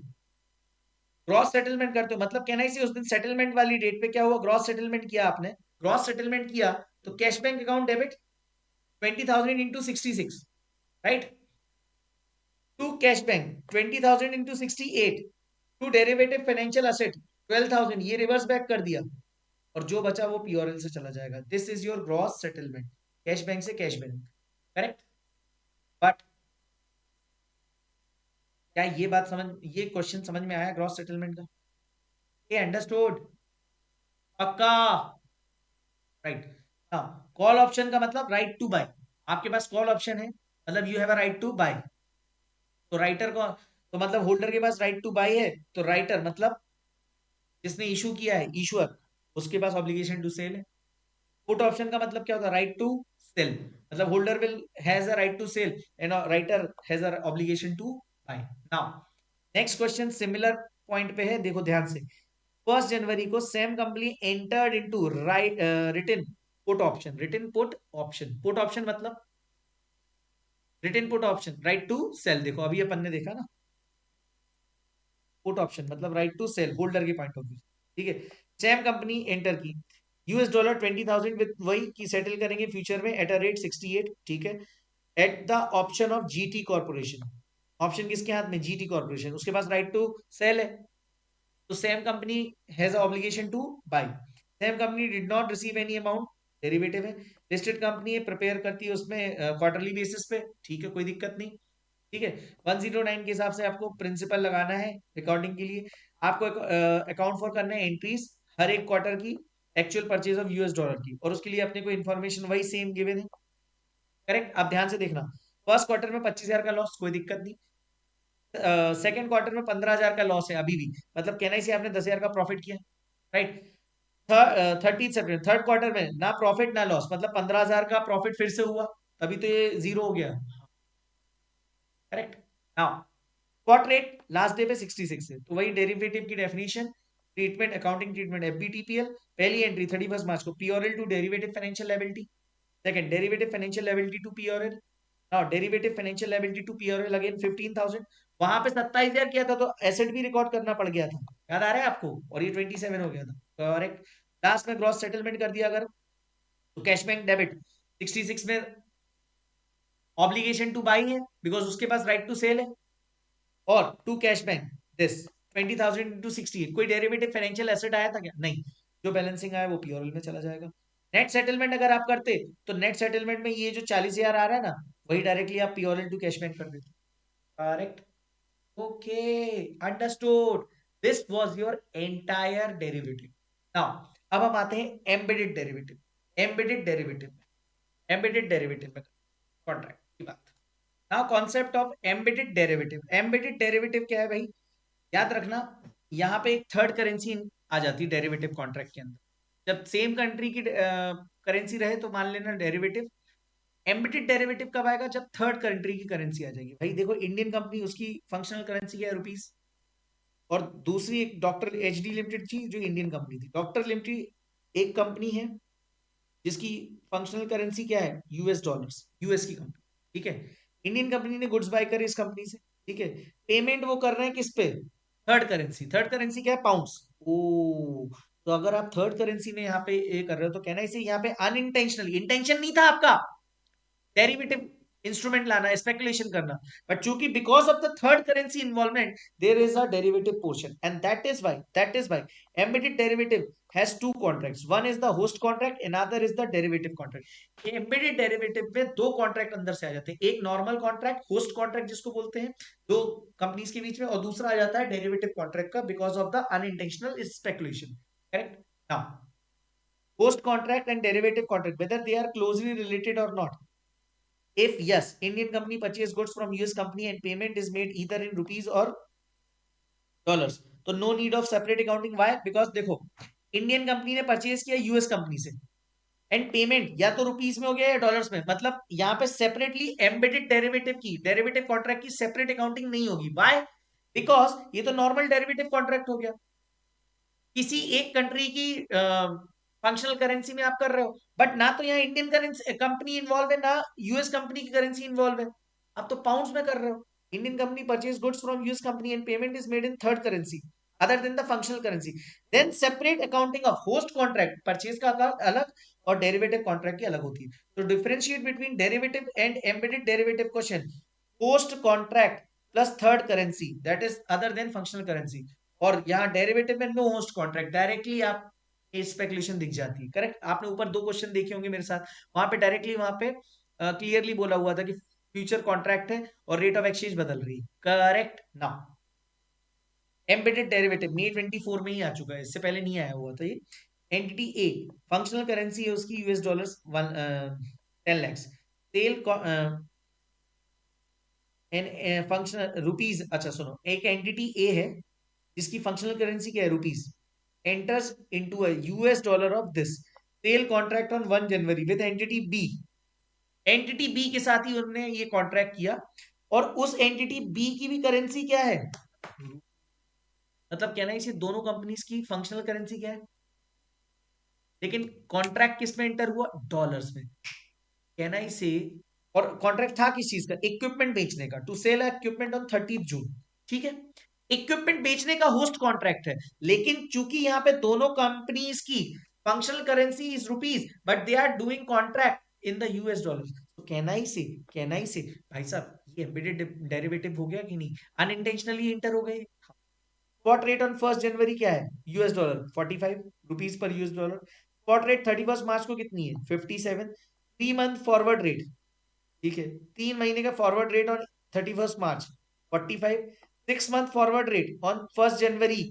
[SPEAKER 1] ग्रॉस सेटलमेंट करते हो मतलब कहना इसे उस दिन सेटलमेंट वाली डेट पे क्या हुआ, ग्रॉस सेटलमेंट किया आपने, ग्रॉस सेटलमेंट किया तो cash bank account debit 20,000 into 66, right, to cash bank 20,000 into 68, to derivative financial asset 12,000, ये रिवर्स बैक कर दिया और जो बचा वो पीओरएल से चला जाएगा। This is your gross settlement, cash bank से कैश बैंक, करेक्ट। बट क्या ये बात समझ, ये क्वेश्चन समझ में आया ग्रॉस सेटलमेंट का? ये अंडरस्टूड? पक्का? राइट। हाँ, कॉल ऑप्शन का मतलब राइट टू बाय। आपके पास कॉल ऑप्शन है मतलब you have a right to buy. तो राइटर को, तो मतलब होल्डर के पास राइट टू बाय है, तो राइटर मतलब जिसने इशू किया है, इशूअर, उसके पास ऑब्लिगेशन टू सेल है। पुट ऑप्शन का मतलब क्या होता है, राइट टू सेल, मतलब holder will has a right to sell and writer has a obligation to buy. Now next question similar point पे है, देखो ध्यान से। 1 जनवरी को same company entered into right written put option, written put option, put option मतलब written put option right to sell. देखो अभी अपन ने देखा ना, पुट ऑप्शन मतलब राइट टू सेल, होल्डर के पॉइंट ऑफ व्यू। ठीक है, सेम कंपनी एंटर की यूएस डॉलर 20,000 विद वही की सेटल करेंगे फ्यूचर में एट अ रेट 68, ठीक है, at the option of GT corporation. Option किसके हाथ में, जीटी कॉर्पोरेशन, उसके पास राइट टू सेल है। तो same company has obligation to buy. Same company did not receive any amount, derivative है, लिस्टेड कंपनी है, प्रिपेयर करती है उसमें क्वार्टरली बेसिस पे, ठीक है, कोई दिक्कत नहीं। ठीक है, 109 के हिसाब से आपको प्रिंसिपल लगाना है रिकॉर्डिंग के लिए। आपको अकाउंट फॉर करना है एंट्रीज हर एक क्वार्टर की, actual purchase of US dollar की, और उसके लिए अपने को इन्फॉर्मेशन वही सेम गिवन है, करेक्ट। अब ध्यान से देखना, फर्स्ट क्वार्टर में 25,000 का लॉस, कोई दिक्कत नहीं। सेकेंड क्वार्टर में 15,000 का लॉस है अभी भी, मतलब कहना ही से आपने 10,000 का प्रॉफिट किया, राइट। 30 सितंबर थर्ड क्वार्टर में ना प्रॉफिट ना लॉस, मतलब 15,000 का प्रॉफिट फिर से हुआ, तभी तो ये जीरो हो गया, correct. Now spot rate last day पे 66 है, तो वही डेरिवेटिव की definition, treatment, accounting treatment FVTPL. पहली एंट्री 31 मार्च को P and L to derivative financial liability, second derivative financial liability to P and L. Now derivative financial liability to P and L again 15,000, वहां पे 27,000 किया था तो एसेट भी रिकॉर्ड करना पड़ गया था, याद आ रहा है आपको, और ये 27 हो गया था, करेक्ट। लास्ट में ग्रॉस सेटलमेंट कर दिया अगर, तो कैश बैंक डेबिट 66 में ऑब्लिगेशन टू बाई है बिकॉज उसके पास राइट टू सेल है, और to cash bank this 20,000 into 68, कोई डेरिवेटिव फाइनेंशियल एसेट आया था क्या, नहीं, जो बैलेंसिंग आया वो पीओरएल में चला जाएगा। नेट सेटलमेंट अगर आप करते तो नेट सेटलमेंट में ये जो 40,000 आ रहा है ना, वही डायरेक्टली आप पीओरएल टू कैश बैंक कर देते, correct. Okay, understood, this was your entire derivative. Now अब हम आते हैं embedded derivative, embedded derivative, embedded derivative में कॉन्ट्रैक्ट की बात। Now concept of embedded derivative, embedded derivative क्या है भाई, याद रखना, यहाँ पे एक थर्ड करेंसी आ जाती है डेरिवेटिव कॉन्ट्रैक्ट के अंदर। जब सेम कंट्री की करेंसी रहे तो मान लेना डेरिवेटिव। एम्बेडेड डेरिवेटिव कब आएगा, जब थर्ड कंट्री की करेंसी आ जाएगी। भाई देखो, इंडियन कंपनी उसकी फंक्शनल करेंसी क्या है, रुपीस, और दूसरी एक डॉक्टर एच डी लिमिटेड थी जो इंडियन कंपनी थी। डॉक्टर लिमिटेड एक कंपनी है जिसकी फंक्शनल करेंसी क्या है, यूएस डॉलर्स, यूएस की कंपनी, ठीक है, इंडियन कंपनी ने गुड्स बाय करे इस कंपनी से, ठीक है, पेमेंट वो कर रहे हैं किस पे, थर्ड करेंसी, थर्ड करेंसी क्या है, पाउंड्स। ओ, तो अगर आप थर्ड करेंसी में यहाँ पे ये कर रहे हो तो कहना इसे यहाँ पे अनइंटेंशनली, इंटेंशन नहीं था आपका डेरिवेटिव इंस्ट्रूमेंट लाना, स्पेकुलेशन करना, बट चूंकि because of the third currency involvement there is a derivative portion, and that is why embedded derivative has two contracts, one is the host contract, another is the derivative contract. Embedded derivative में दो contract अंदर से आ जाते हैं, एक normal contract host contract जिसको बोलते हैं दो कंपनीज के बीच में, और दूसरा आ जाता है डेरिवेटिव कॉन्ट्रैक्ट का, because of the unintentional speculation, correct. Now host contract and derivative contract, whether they are closely related or not. If yes, Indian company purchase goods from US company and payment is made either in rupees or dollars, तो no need of separate accounting. Why? Because देखो, Indian company ने purchase किया US company से, and payment या तो rupees में हो गया या डॉलर्स में, मतलब यहाँ पे सेपरेटली एम्बेडेड डेरिवेटिव की, डेरिवेटिव कॉन्ट्रैक्ट की सेपरेट अकाउंटिंग नहीं होगी। व्हाई? बिकॉज ये तो नॉर्मल डेरिवेटिव कॉन्ट्रैक्ट हो गया, किसी एक कंट्री की फंक्शनल करेंसी में आप कर रहे हो, बट ना तो यहाँ इंडियन करेंसी कंपनी इन्वॉल्व है, ना यूएस कंपनी की करेंसी इन्वॉल्व है, आप तो पाउंड्स में कर रहे हो। Indian company purchase goods from US company and payment is made in third currency other than the functional currency, then separate accounting of host contract, purchase का account अलग और डेरिवेटिव कॉन्ट्रैक्ट की अलग होती है। तो differentiate between derivative and embedded derivative question, host contract plus third currency that is other then functional currency, और यहाँ डेरिवेटिव में नो होस्ट कॉन्ट्रैक्ट, डायरेक्टली आप स्पेकुलेशन दिख जाती है, करेक्ट। आपने ऊपर दो क्वेश्चन देखे होंगे मेरे साथ, वहां पे डायरेक्टली वहां पे क्लियरली बोला हुआ था कि फ्यूचर कॉन्ट्रैक्ट है और रेट ऑफ एक्सचेंज बदल रही है, करेक्ट ना। एम्बेडेड डेरिवेटिव मई 24 में ही आ चुका है, इससे पहले नहीं आया हुआ था ये। एंटिटी ए, फंक्शनल करेंसी है उसकी US dollars 10 lakhs, sale functional rupees, अच्छा सुनो, एक एंटिटी ए है जिसकी फंक्शनल करेंसी क्या है, rupees, enters into a US dollar of this sale contract on 1 January with entity B, entity B के साथ ही उन्होंने ये कॉन्ट्रैक्ट किया, और उस एंटिटी बी की भी करेंसी क्या है, मतलब कहना इसे दोनों कंपनीज की फंक्शनल करेंसी क्या है, लेकिन कॉन्ट्रैक्ट किस में एंटर हुआ, डॉलर्स में, कहना इसे। और कॉन्ट्रैक्ट था किस चीज का, इक्विपमेंट बेचने का, टू सेल इक्विपमेंट ऑन 30 जून, ठीक है, इक्विपमेंट बेचने का होस्ट कॉन्ट्रैक्ट है, लेकिन चूंकि यहाँ पे दोनों कंपनीज की functional currency is rupees, but they are doing contract in the US dollar, तो कहना ही से भाई साहब ये एम्बेडेड डेरिवेटिव हो गया कि नहीं, अनइंटेंशनली इंटर हो गए। स्पॉट रेट ऑन 1 जनवरी क्या है, US dollar 45 rupees per US dollar, spot rate 31 मार्च को कितनी है, 57, 3 मंथ फॉरवर्ड रेट, ठीक है, 3 महीने का forward rate on 31 March 45, 6 month forward rate on 1 जनवरी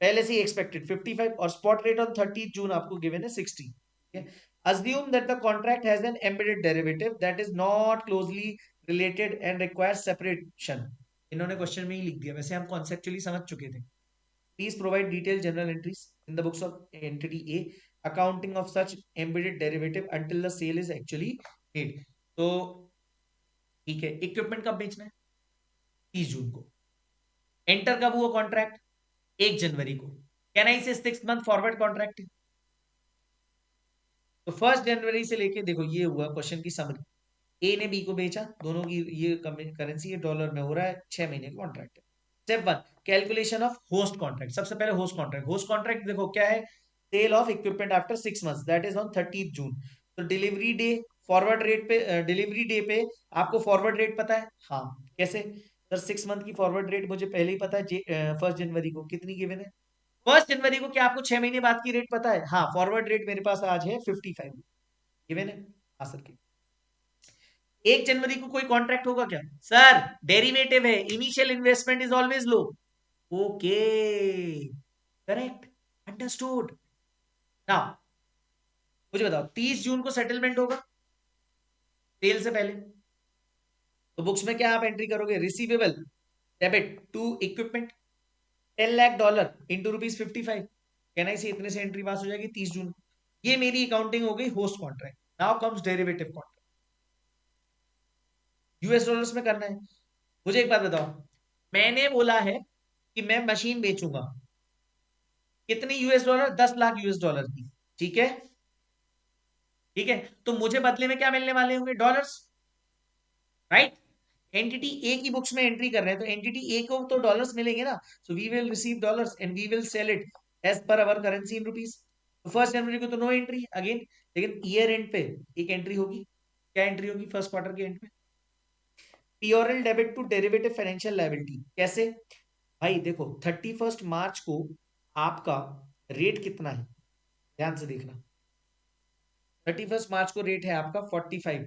[SPEAKER 1] पहले से ही एक्सपेक्टेड 55, और स्पॉट रेट ऑन 30 जून आपको गिवन है 60, ठीक है। Assume that the contract has an embedded derivative that is not closely related and requires separation. इन्होंने क्वेश्चन में ही लिख दिया, वैसे हम कॉन्सेप्चुअली समझ चुके थे। Please provide detailed journal entries in the books of entity A accounting of such embedded derivative until the sale is actually made. तो ठीक है, इक्विपमेंट कब बेचना है, 30 जून को, एंटर कब हुआ कॉन्ट्रैक्ट, 1 जनवरी को, कहना इसे 6 मंथ फॉरवर्ड कॉन्ट्रैक्ट है। तो 1 जनवरी से लेके देखो ये हुआ क्वेश्चन की समरी, ए ने बी को बेचा, दोनों की ये करेंसी है डॉलर में, हो रहा है 6 महीने का कॉन्ट्रैक्ट है। Step 1, calculation of host contract, सबसे पहले होस्ट कॉन्ट्रैक्ट, होस्ट कॉन्ट्रैक्ट देखो क्या है, sale of equipment after 6 months that is on 30 June, तो डिलीवरी डे, फॉरवर्ड रेट पे, डिलीवरी डे पे आपको फॉरवर्ड रेट पता है, हाँ कैसे सर, 6 मंथ की फॉरवर्ड रेट मुझे पहले ही पता है, 1 जनवरी को कितनी गिवन है, 1 जनवरी को, क्या आपको 6 महीने बाद की रेट पता है, हाँ फॉरवर्ड रेट मेरे पास आज है 55 गिवन है, हाँ सर की। 1 जनवरी को कोई कॉन्ट्रैक्ट होगा क्या, सर डेरिवेटिव है, initial investment is always low, okay, correct, understood. Now मुझे बताओ 30 जून को सेटलमेंट होगा सेल से पहले, तो बुक्स में क्या आप एंट्री करोगे, receivable debit to equipment $10 lakh into ₹55, कहना इसे इतने से एंट्री पास हो जाएगी 30 जून। ये मेरी अकाउंटिंग हो गई host contract. Now comes derivative contract, US dollars में करना है। मुझे एक बात बताओ, मैंने बोला है कि मैं मशीन बेचूंगा, कितनी US dollar, 10 lakh US dollar की, ठीक है, ठीक है, तो मुझे बदले में क्या मिलने वाले होंगे, डॉलर्स, राइट? एंटिटी ए की बुक्स में एंट्री कर रहे हैं तो एंटिटी ए को तो डॉलर्स मिलेंगे ना, so we will receive dollars and we will sell it as per our currency in rupees. तो 1 जनवरी को तो नो एंट्री अगेन, लेकिन ईयर एंड पे एक एंट्री होगी। क्या एंट्री होगी फर्स्ट क्वार्टर के एंड में? P and L debit to derivative financial liability. कैसे? भाई देखो 31 मार्च को आपका रेट कितना है, ध्यान से देखना। 31 मार्च को रेट है आपका 45,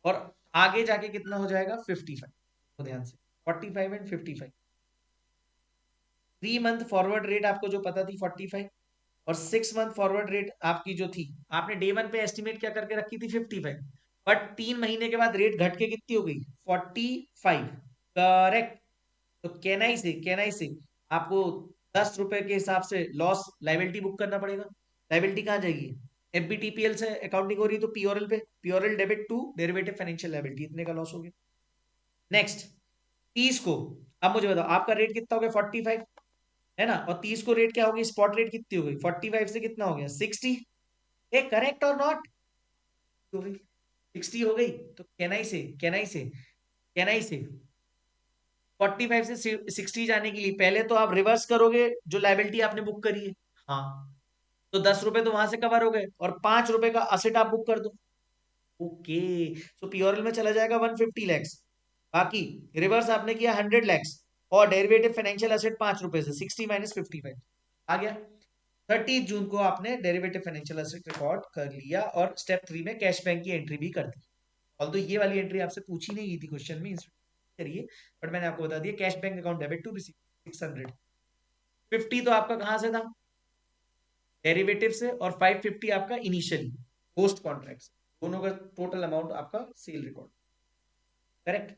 [SPEAKER 1] और आगे जाके कितना हो जाएगा 55। तो ध्यान से 45 एंड 55, 3 मंथ फॉरवर्ड रेट आपको जो पता थी 45, और 6 मंथ फॉरवर्ड रेट आपकी जो थी, आपने डे वन पे एस्टिमेट क्या करके रखी थी 55, बट 3 महीने के बाद रेट घट के कितनी हो गई 45। करेक्ट। तो कैन आई से आपको 10 रुपए के हिसाब से लॉस लाइबिलिटी बुक करना पड़ेगा। लाइबिलिटी कहाँ जाएगी? एफबीटीपीएल से अकाउंटिंग हो रही है तो पीओरएल पे, P and L debit to derivative financial liability, इतने का लॉस हो गया। नेक्स्ट 30 को, अब मुझे बताओ आपका रेट कितना हो गया 45, है ना, और 30 को रेट क्या होगी, स्पॉट रेट कितनी हो गई 45 से कितना हो गया 60। ए करेक्ट और नॉट? हो गई 60 हो गई। तो कैन आई से 45 से 60 जाने के लिए पहले तो आप रिवर्स करोगे जो लाइबिलिटी आपने बुक करी है। हाँ, तो 10 रुपए तो वहां से कवर हो गए, और 5 रुपए का असेट आप बुक कर दो। ओके, सो पीओरएल में चला जाएगा 150 लैक्स, बाकी रिवर्स आपने किया 100 लैक्स, और डेरिवेटिव फाइनेंशियल एसेट 5 रुपए से 60 माइनस 55 आ गया। 30 जून को आपने डेरिवेटिव फाइनेंशियल एसेट रिकॉर्ड कर लिया, और स्टेप 3 में कैश बैंक की एंट्री भी कर दी। ऑल्दो ये वाली एंट्री आपसे पूछी नहीं गई थी क्वेश्चन में, करिए, बट मैंने आपको बता दिया cash bank account debit to receive 600। 50 तो आपका कहां से था, डेरिवेटिव से, और 550 आपका इनिशियली पोस्ट कॉन्ट्रैक्ट से, दोनों का टोटल अमाउंट आपका sale record. Correct.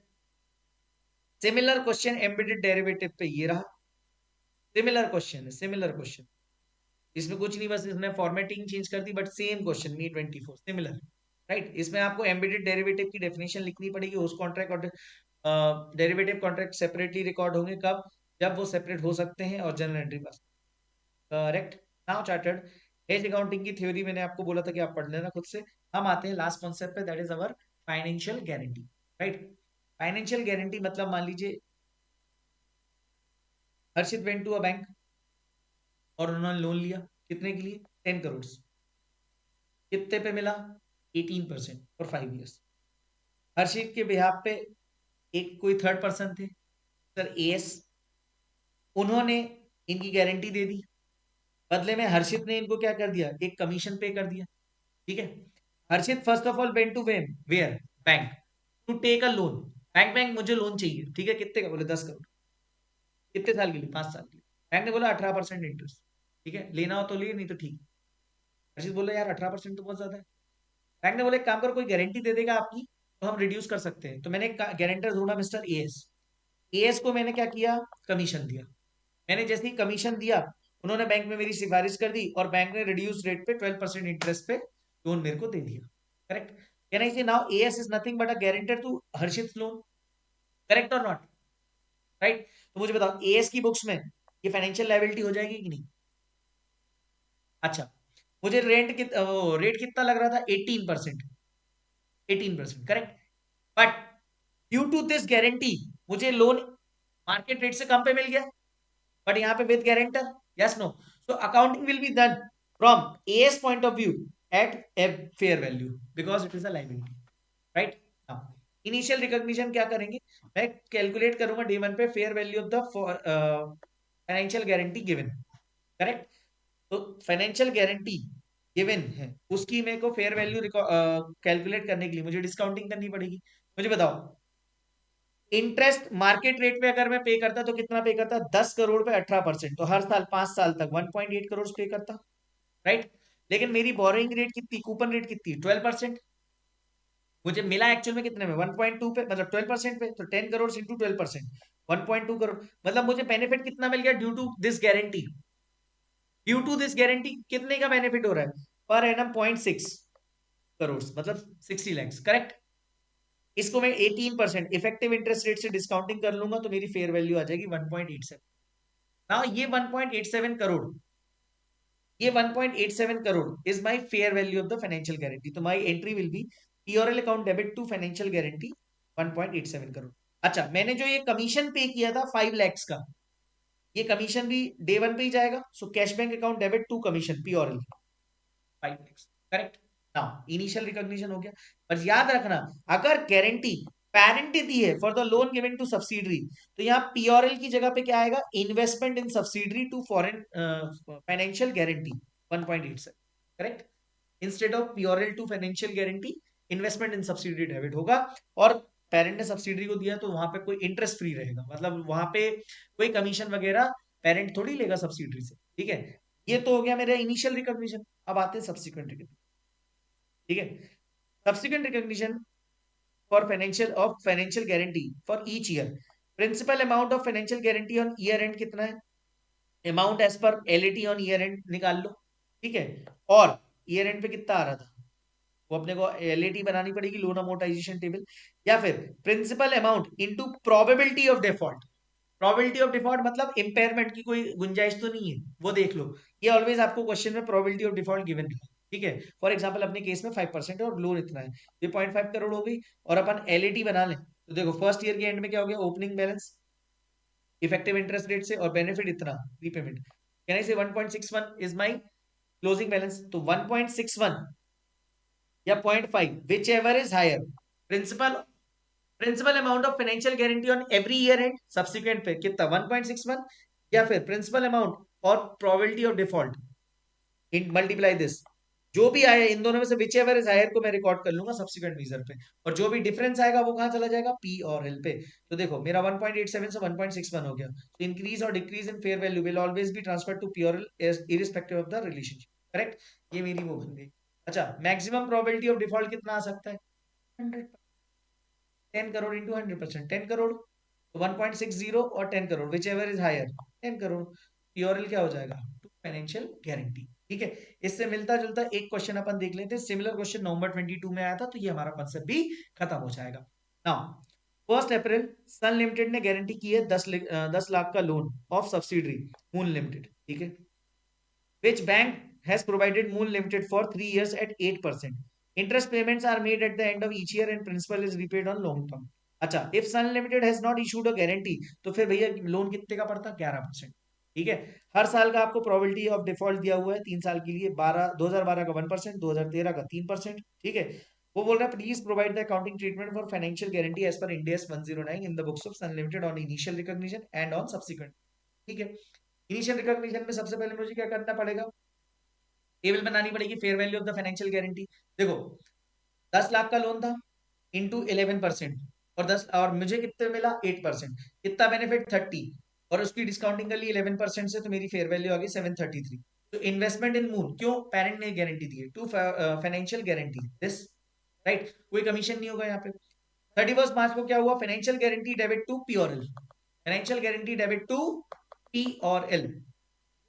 [SPEAKER 1] Similar question embedded derivative पे ये रहा, सिमिलर क्वेश्चन है, सिमिलर क्वेश्चन, इसमें कुछ नहीं, बस इसने फॉर्मेटिंग चेंज कर दी, बट सेम क्वेश्चन मी 24 सिमिलर। राइट, इसमें आपको एम्बेडेड डेरिवेटिव की डेफिनेशन लिखनी पड़ेगी। होस्ट कॉन्ट्रैक्ट और डेरिवेटिव कॉन्ट्रैक्ट सेपरेटली रिकॉर्ड होंगे कब, जब वो सेपरेट हो सकते हैं और general entry pass. Correct. Now chartered hedge accounting की थ्योरी मैंने आपको बोला था कि आप पढ़ लेना खुद से। हम आते हैं लास्ट कॉन्सेप्ट पे, that is our financial guarantee. Right, financial guarantee मतलब मान लीजिए हर्षित वेंट टू अ बैंक और उन्होंने लोन लिया, कितने के लिए 10 करोड़। कितने पे मिला 18% फॉर 5 ईयर्स। हर्षित के बिहाफ पे एक कोई थर्ड पर्सन थे, सर एएस, उन्होंने इनकी गारंटी दे दी, बदले में हर्षित ने इनको क्या कर दिया, एक कमीशन पे कर दिया। ठीक है, Harshit first of all went to where bank to take a loan. Bank मुझे लोन चाहिए, ठीक है, कितने का, बोले 10 करोड़। कितने साल के लिए, 5 साल के लिए। बैंक ने बोला 18% इंटरेस्ट, ठीक है, लेना हो तो लिए, नहीं तो ठीक। हर्षित बोला यार 18% तो बहुत ज्यादा है। बैंक ने बोला एक काम करो, कोई गारंटी दे देगा आपकी तो हम रिड्यूस कर सकते हैं। तो मैंने गारंटर ढूंढा मिस्टर एएस। एएस को मैंने क्या किया, कमीशन दिया। मैंने जैसे ही कमीशन दिया, उन्होंने बैंक में मेरी सिफारिश कर दी, और बैंक ने रिड्यूस रेट पे 12% इंटरेस्ट पे लोन मेरे को दे दिया। Correct. Can I say now AS is nothing but a guarantor to Harshit loan. Correct और नॉट? राइट। तो मुझे बताओ एएस की बुक्स में ये फाइनेंशियल लायबिलिटी हो जाएगी कि नहीं? अच्छा, मुझे रेट कितना लग रहा था 18%। 18% correct. But due to this guarantee मुझे लोन मार्केट रेट से कम पे मिल गया, बट यहाँ पे with guarantor, yes no. So accounting will be done from AS point of view at a fair value because it is a liability. Right. Initial recognition क्या करेंगे, मैं कैलकुलेट करूंगा डे वन पे fair value of the financial guarantee given. Correct. तो financial guarantee given है, उसकी मेरे को फेयर वैल्यू कैलकुलेट करने के लिए मुझे डिस्काउंटिंग करनी पड़ेगी। मुझे बताओ इंटरेस्ट मार्केट रेट पे अगर मैं पे करता तो कितना पे करता, 10 करोड़ पे 18%, तो हर साल 5 साल तक 1.8 करोड़ पे करता। राइट। लेकिन मेरी बोरोइंग रेट कितनी, कूपन रेट कितनी, 12%। मुझे मिला एक्चुअल में कितने में, 1.2 पे, मतलब 12% पे, तो 10 करोड़ इंटू 12%, 1.2 करोड़। मतलब मुझे बेनिफिट कितना मिल गया due to this guarantee. Due to this guarantee कितने का बेनिफिट हो रहा है, पर एनम 0.6 करोड़, मतलब 60 लैक्स। करेक्ट। इसको मैं 18% इफेक्टिव इंटरेस्ट रेट से डिस्काउंटिंग कर लूंगा तो मेरी फेयर वैल्यू आ जाएगी 1.87। नाउ ये 1.87 करोड़, ये 1.87 crore is my fair value of the financial guarantee. तो my entry will be P and L account debit to financial guarantee 1.87 crore. अच्छा, मैंने जो ये कमीशन पे किया था 5 lakhs का, ये कमीशन भी डे वन पे ही जाएगा। So cash bank account debit to commission P और L 5 lakhs, correct. Now initial recognition हो गया। पर याद रखना, अगर गारंटी पेरेंट दी है for the loan given to subsidiary, तो यहाँ पीओरएल की जगह पे क्या आएगा, investment in subsidiary to foreign financial guarantee 1.87, correct. Instead of P and L to financial guarantee, investment in subsidiary debit होगा। और पेरेंट ने सब्सिडरी को दिया तो वहां पे कोई इंटरेस्ट फ्री रहेगा, मतलब वहां पे कोई कमीशन वगैरह पेरेंट थोड़ी लेगा सब्सिडरी से, ठीक है। ये तो हो गया मेरा इनिशियल रिकॉग्निशन। अब आते हैं सब्सिक्वेंट रिकॉग्निशन, ठीक है। Subsequent recognition for financial guarantee for each year. Principal amount of financial guarantee on year end कितना है, amount as per LET on year end निकाल लो, ठीक है। और ईयर एंड पे कितना आ रहा था, वो अपने को एलईटी बनानी पड़ेगी, लोन अमोर्टाइजेशन टेबल, या फिर principal amount into probability of default. Probability of default मतलब इंपेयरमेंट की कोई गुंजाइश तो नहीं है, वो देख लो। ये ऑलवेज आपको क्वेश्चन में प्रोबेबिलिटी ऑफ डिफॉल्ट गिवन है, ठीक है। फॉर एग्जांपल अपने केस में 5% है और लोन इतना है, ये 0.5 करोड़ हो गई। और अपन एलईटी बना लें तो देखो फर्स्ट ईयर के एंड में क्या हो गया, opening balance effective interest rate से और बेनिफिट इतना रीपेमेंट, कैन आई से 1.61 इज माई क्लोजिंग बैलेंस। तो 1.61 या 0.5 whichever is higher, principal principal amount of financial guarantee on every year end subsequent पे कितना 1.61, या फिर प्रिंसिपल अमाउंट और प्रोबेबिलिटी ऑफ डिफॉल्ट इन मल्टीप्लाई दिस, जो भी आए इन दोनों में से विच एवर इज हायर को मैं रिकॉर्ड कर लूंगा सब्सिक्वेंट मीजर पे, और जो भी डिफरेंस आएगा वो कहां चला जाएगा, पी और एल पे। तो देखो मेरा 1.87 से 1.61 हो गया, तो इंक्रीज और decrease in fair value will always be transfer to P और L irrespective of the relationship, correct. ये मेरी वो बन गई। अच्छा, मैक्सिमम प्रोबेबिलिटी ऑफ डिफॉल्ट कितना आ सकता है, 100, 10 करोड़ इंटू 100%, 10 करोड़, तो 1.60 और 10 crore whichever is higher, 10 crore. P and L क्या हो जाएगा, टू फाइनेंशियल गारंटी, ठीक है। इससे मिलता जुलता एक क्वेश्चन अपन देख लेते हैं, सिमिलर क्वेश्चन नवंबर 22 में आया था, तो ये हमारा कॉन्सेप्ट भी खत्म हो जाएगा। नाउ 1 अप्रैल सन लिमिटेड ने गारंटी की है 10 लाख का loan of subsidiary moon limited, ठीक है, which bank has provided Moon Limited for 3 years at 8%. Interest payments are made at the end of each year and principal is repaid on long term. अच्छा, if Sun Limited has not issued a guarantee, तो फिर भैया loan कितने का पड़ता, 11%, ठीक है। हर साल का आपको प्रोबेबिलिटी ऑफ डिफॉल्ट दिया हुआ है 3 साल के लिए, 2012 का 1%, 2013 का 3%, ठीक है। वो बोल रहा है please provide the accounting treatment for financial guarantee as per Ind AS 109 in the books of Sun Limited on initial recognition and on subsequent, ठीक है। इनिशियल रिकॉग्निशन में सबसे पहले मुझे क्या करना पड़ेगा, टेबल बनानी पड़ेगी fair value of the financial guarantee. देखो 10 लाख का लोन था इंटू 11%, और 10 और मुझे कितने मिला 8%, कितना बेनिफिट 30, और उसकी डिस्काउंटिंग कर ली 11% से, तो मेरी फेयर वैल्यू आ गई 733। तो इन्वेस्टमेंट इन मून, क्यों, पेरेंट ने गारंटी दी है to financial guarantee this, right, कोई कमीशन नहीं होगा यहाँ पे। 31 मार्च को क्या हुआ, financial guarantee debit to P और L, financial guarantee debit to P और एल।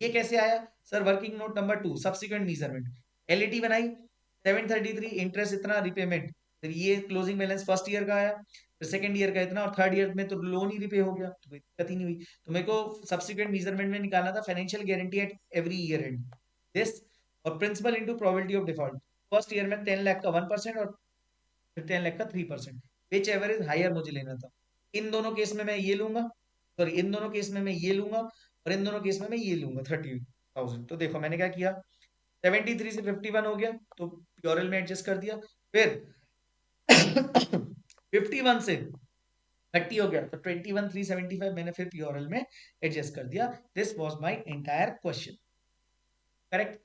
[SPEAKER 1] ये कैसे आया sir, working note number 2 subsequent measurement, LET बनाई 733, इंटरेस्ट इतना, रिपेमेंट, फिर ये क्लोजिंग बैलेंस फर्स्ट ईयर का आया, फिर सेकंड ईयर का इतना, और थर्ड ईयर में तो लोन ही रिपे हो गया, तो कोई दिक्कत ही नहीं हुई। तो मेरे को सब्सिक्वेंट मेजरमेंट में निकालना था financial guarantee at every year end this, और principal into probability of default. First year में 10 लाख का 1% और फिर 10 लाख का 3%, विच एवर इज हायर मुझे लेना था। इन दोनों केस में मैं ये लूंगा, सॉरी इन दोनों केस में मैं ये लूंगा, और इन दोनों केस में मैं ये लूंगा 30,000। तो देखो मैंने क्या किया, 73 से 51 हो गया, तो प्योरल में एडजस्ट कर दिया। फिर 51 से 30 हो गया, तो 21,375 मैंने फिर प्योरल में एडजस्ट कर दिया। This was my entire question, correct.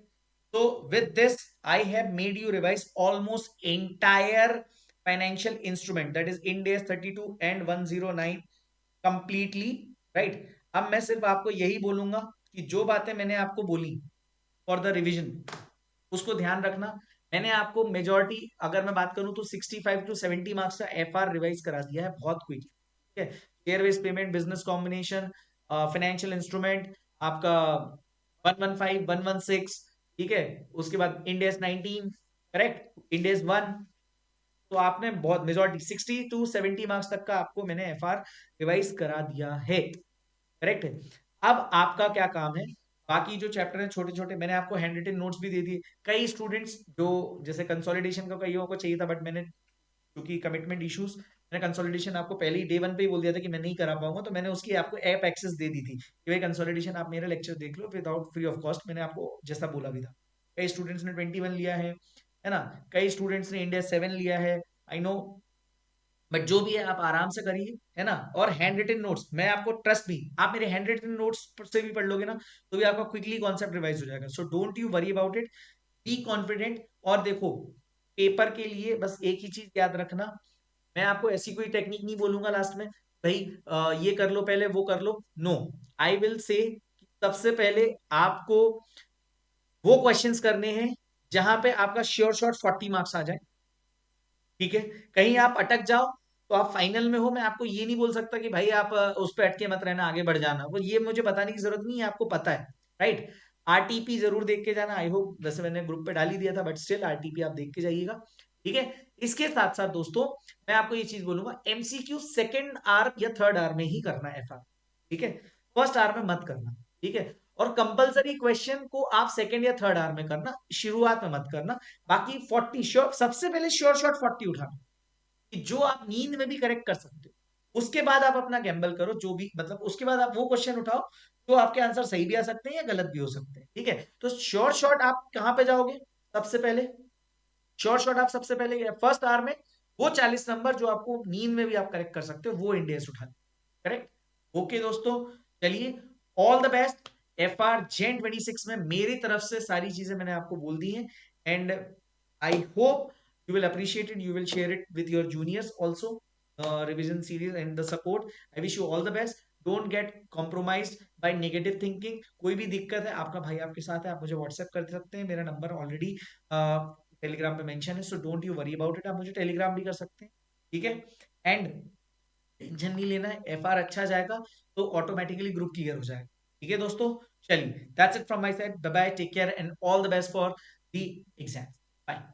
[SPEAKER 1] So with this, I have made you revise almost entire financial instrument, that is Ind AS 32 and 109 completely, right? अब मैं सिर्फ आपको यही बोलूंगा कि जो बातें मैंने आपको बोली फॉर द रिवीजन, उसको ध्यान रखना। मैंने आपको मेजोरिटी अगर मैं बात करूं तो 65 टू 70 मार्क्स का एफआर रिवाइज करा दिया है बहुत क्विक, ठीक है। Fair payment, business combination, financial instrument आपका 115, 116, ठीक है। उसके बाद इंडेस 19, करेक्ट, इंडेस 1। तो आपने बहुत मेजोरिटी 60 टू 70 मार्क्स तक का आपको मैंने एफआर रिवाइज करा दिया है, करेक्ट है। अब आपका क्या काम है, बाकी जो चैप्टर है छोटे छोटे मैंने आपको हैंड रिटन नोट्स भी दे दिए। कई स्टूडेंट्स जो जैसे कंसोलिडेशन का कईयों को चाहिए था, बट मैंने क्योंकि कमिटमेंट इश्यूज मैंने कंसोलिडेशन आपको पहले ही डे 1 पे ही बोल दिया था कि मैं नहीं करा पाऊंगा, तो मैंने उसकी आपको ऐप एक्सेस दे दी थी कि भाई कंसोलिडेशन आप मेरा लेक्चर देख लो विदाउट फ्री ऑफ कॉस्ट, मैंने आपको जैसा बोला भी था। कई स्टूडेंट्स ने 21 लिया है ना, कई स्टूडेंट्स ने इंडिया 7 लिया है, आई नो, बट जो भी है आप आराम से करिए, है ना। और हैंड रिटन नोट्स, मैं आपको ट्रस्ट भी, आप मेरे हैंड रिटन नोट्स से भी पढ़ लोगे ना, तो भी आपका क्विकली कॉन्सेप्ट रिवाइज हो जाएगा। So don't you worry about it, be confident. और देखो, पेपर के लिए बस एक ही चीज याद रखना, मैं आपको ऐसी कोई टेक्निक नहीं बोलूंगा लास्ट में भाई ये कर लो पहले वो कर लो, नो, आई विल से सबसे पहले आपको वो क्वेश्चंस करने हैं जहां पे आपका श्योर शॉट 40 मार्क्स आ जाए, ठीक है। कहीं आप अटक जाओ तो आप फाइनल में हो, मैं आपको ये नहीं बोल सकता कि भाई आप उस पर अटके मत रहना, आगे बढ़ जाना, वो ये मुझे बताने की जरूरत नहीं है, आपको पता है, राइट। आरटीपी जरूर देख के जाना, आई होप, वैसे मैंने ग्रुप पे डाल ही दिया था, बट स्टिल आरटीपी आप देख के जाइएगा, ठीक है। इसके साथ साथ दोस्तों मैं आपको ये चीज बोलूंगा, एमसीक्यू सेकंड आर या थर्ड आर में ही करना है एफआर, ठीक है, फर्स्ट आर में मत करना, ठीक है। और कंपलसरी क्वेश्चन को आप सेकंड या थर्ड आर में करना, शुरुआत में मत करना। बाकी 40 श्योर, सबसे पहले श्योर शॉट 40 उठाना, कि जो आप नींद में भी करेक्ट कर सकते हो, उसके बाद आप अपना गैम्बल करो, जो भी मतलब उसके बाद आप वो क्वेश्चन उठाओ तो आपके आंसर सही भी आ सकते हैं या गलत भी हो सकते हैं, ठीक है। तो श्योर शॉट आप कहां पे जाओगे सबसे पहले, श्योर शॉट आप सबसे पहले फर्स्ट आवर में वो 40 नंबर जो आपको नींद में भी आप करेक्ट कर सकते हो, वो इंडियस उठाने, करेक्ट। ओके दोस्तों, चलिए, all the best. F R Jan 26 में मेरी तरफ से सारी चीजें मैंने आपको बोल दी हैं, and I hope you will appreciate it, you will share it with your juniors also, revision series and the support. I wish you all the best, don't get compromised by negative thinking। कोई भी दिक्कत है, आपका भाई आपके साथ है, आप मुझे व्हाट्सएप कर सकते हैं, मेरा नंबर ऑलरेडी टेलीग्राम पे मेंशन है, so don't you worry about it, आप मुझे टेलीग्राम भी कर सकते हैं, ठीक है। एंड टेंशन नहीं लेना है, एफ आर अच्छा जाएगा तो ऑटोमेटिकली ग्रुप क्लियर हो जाएगा, ठीक है दोस्तों। चलिए, that's it from my side, bye bye, take care and all the best for the exam, bye.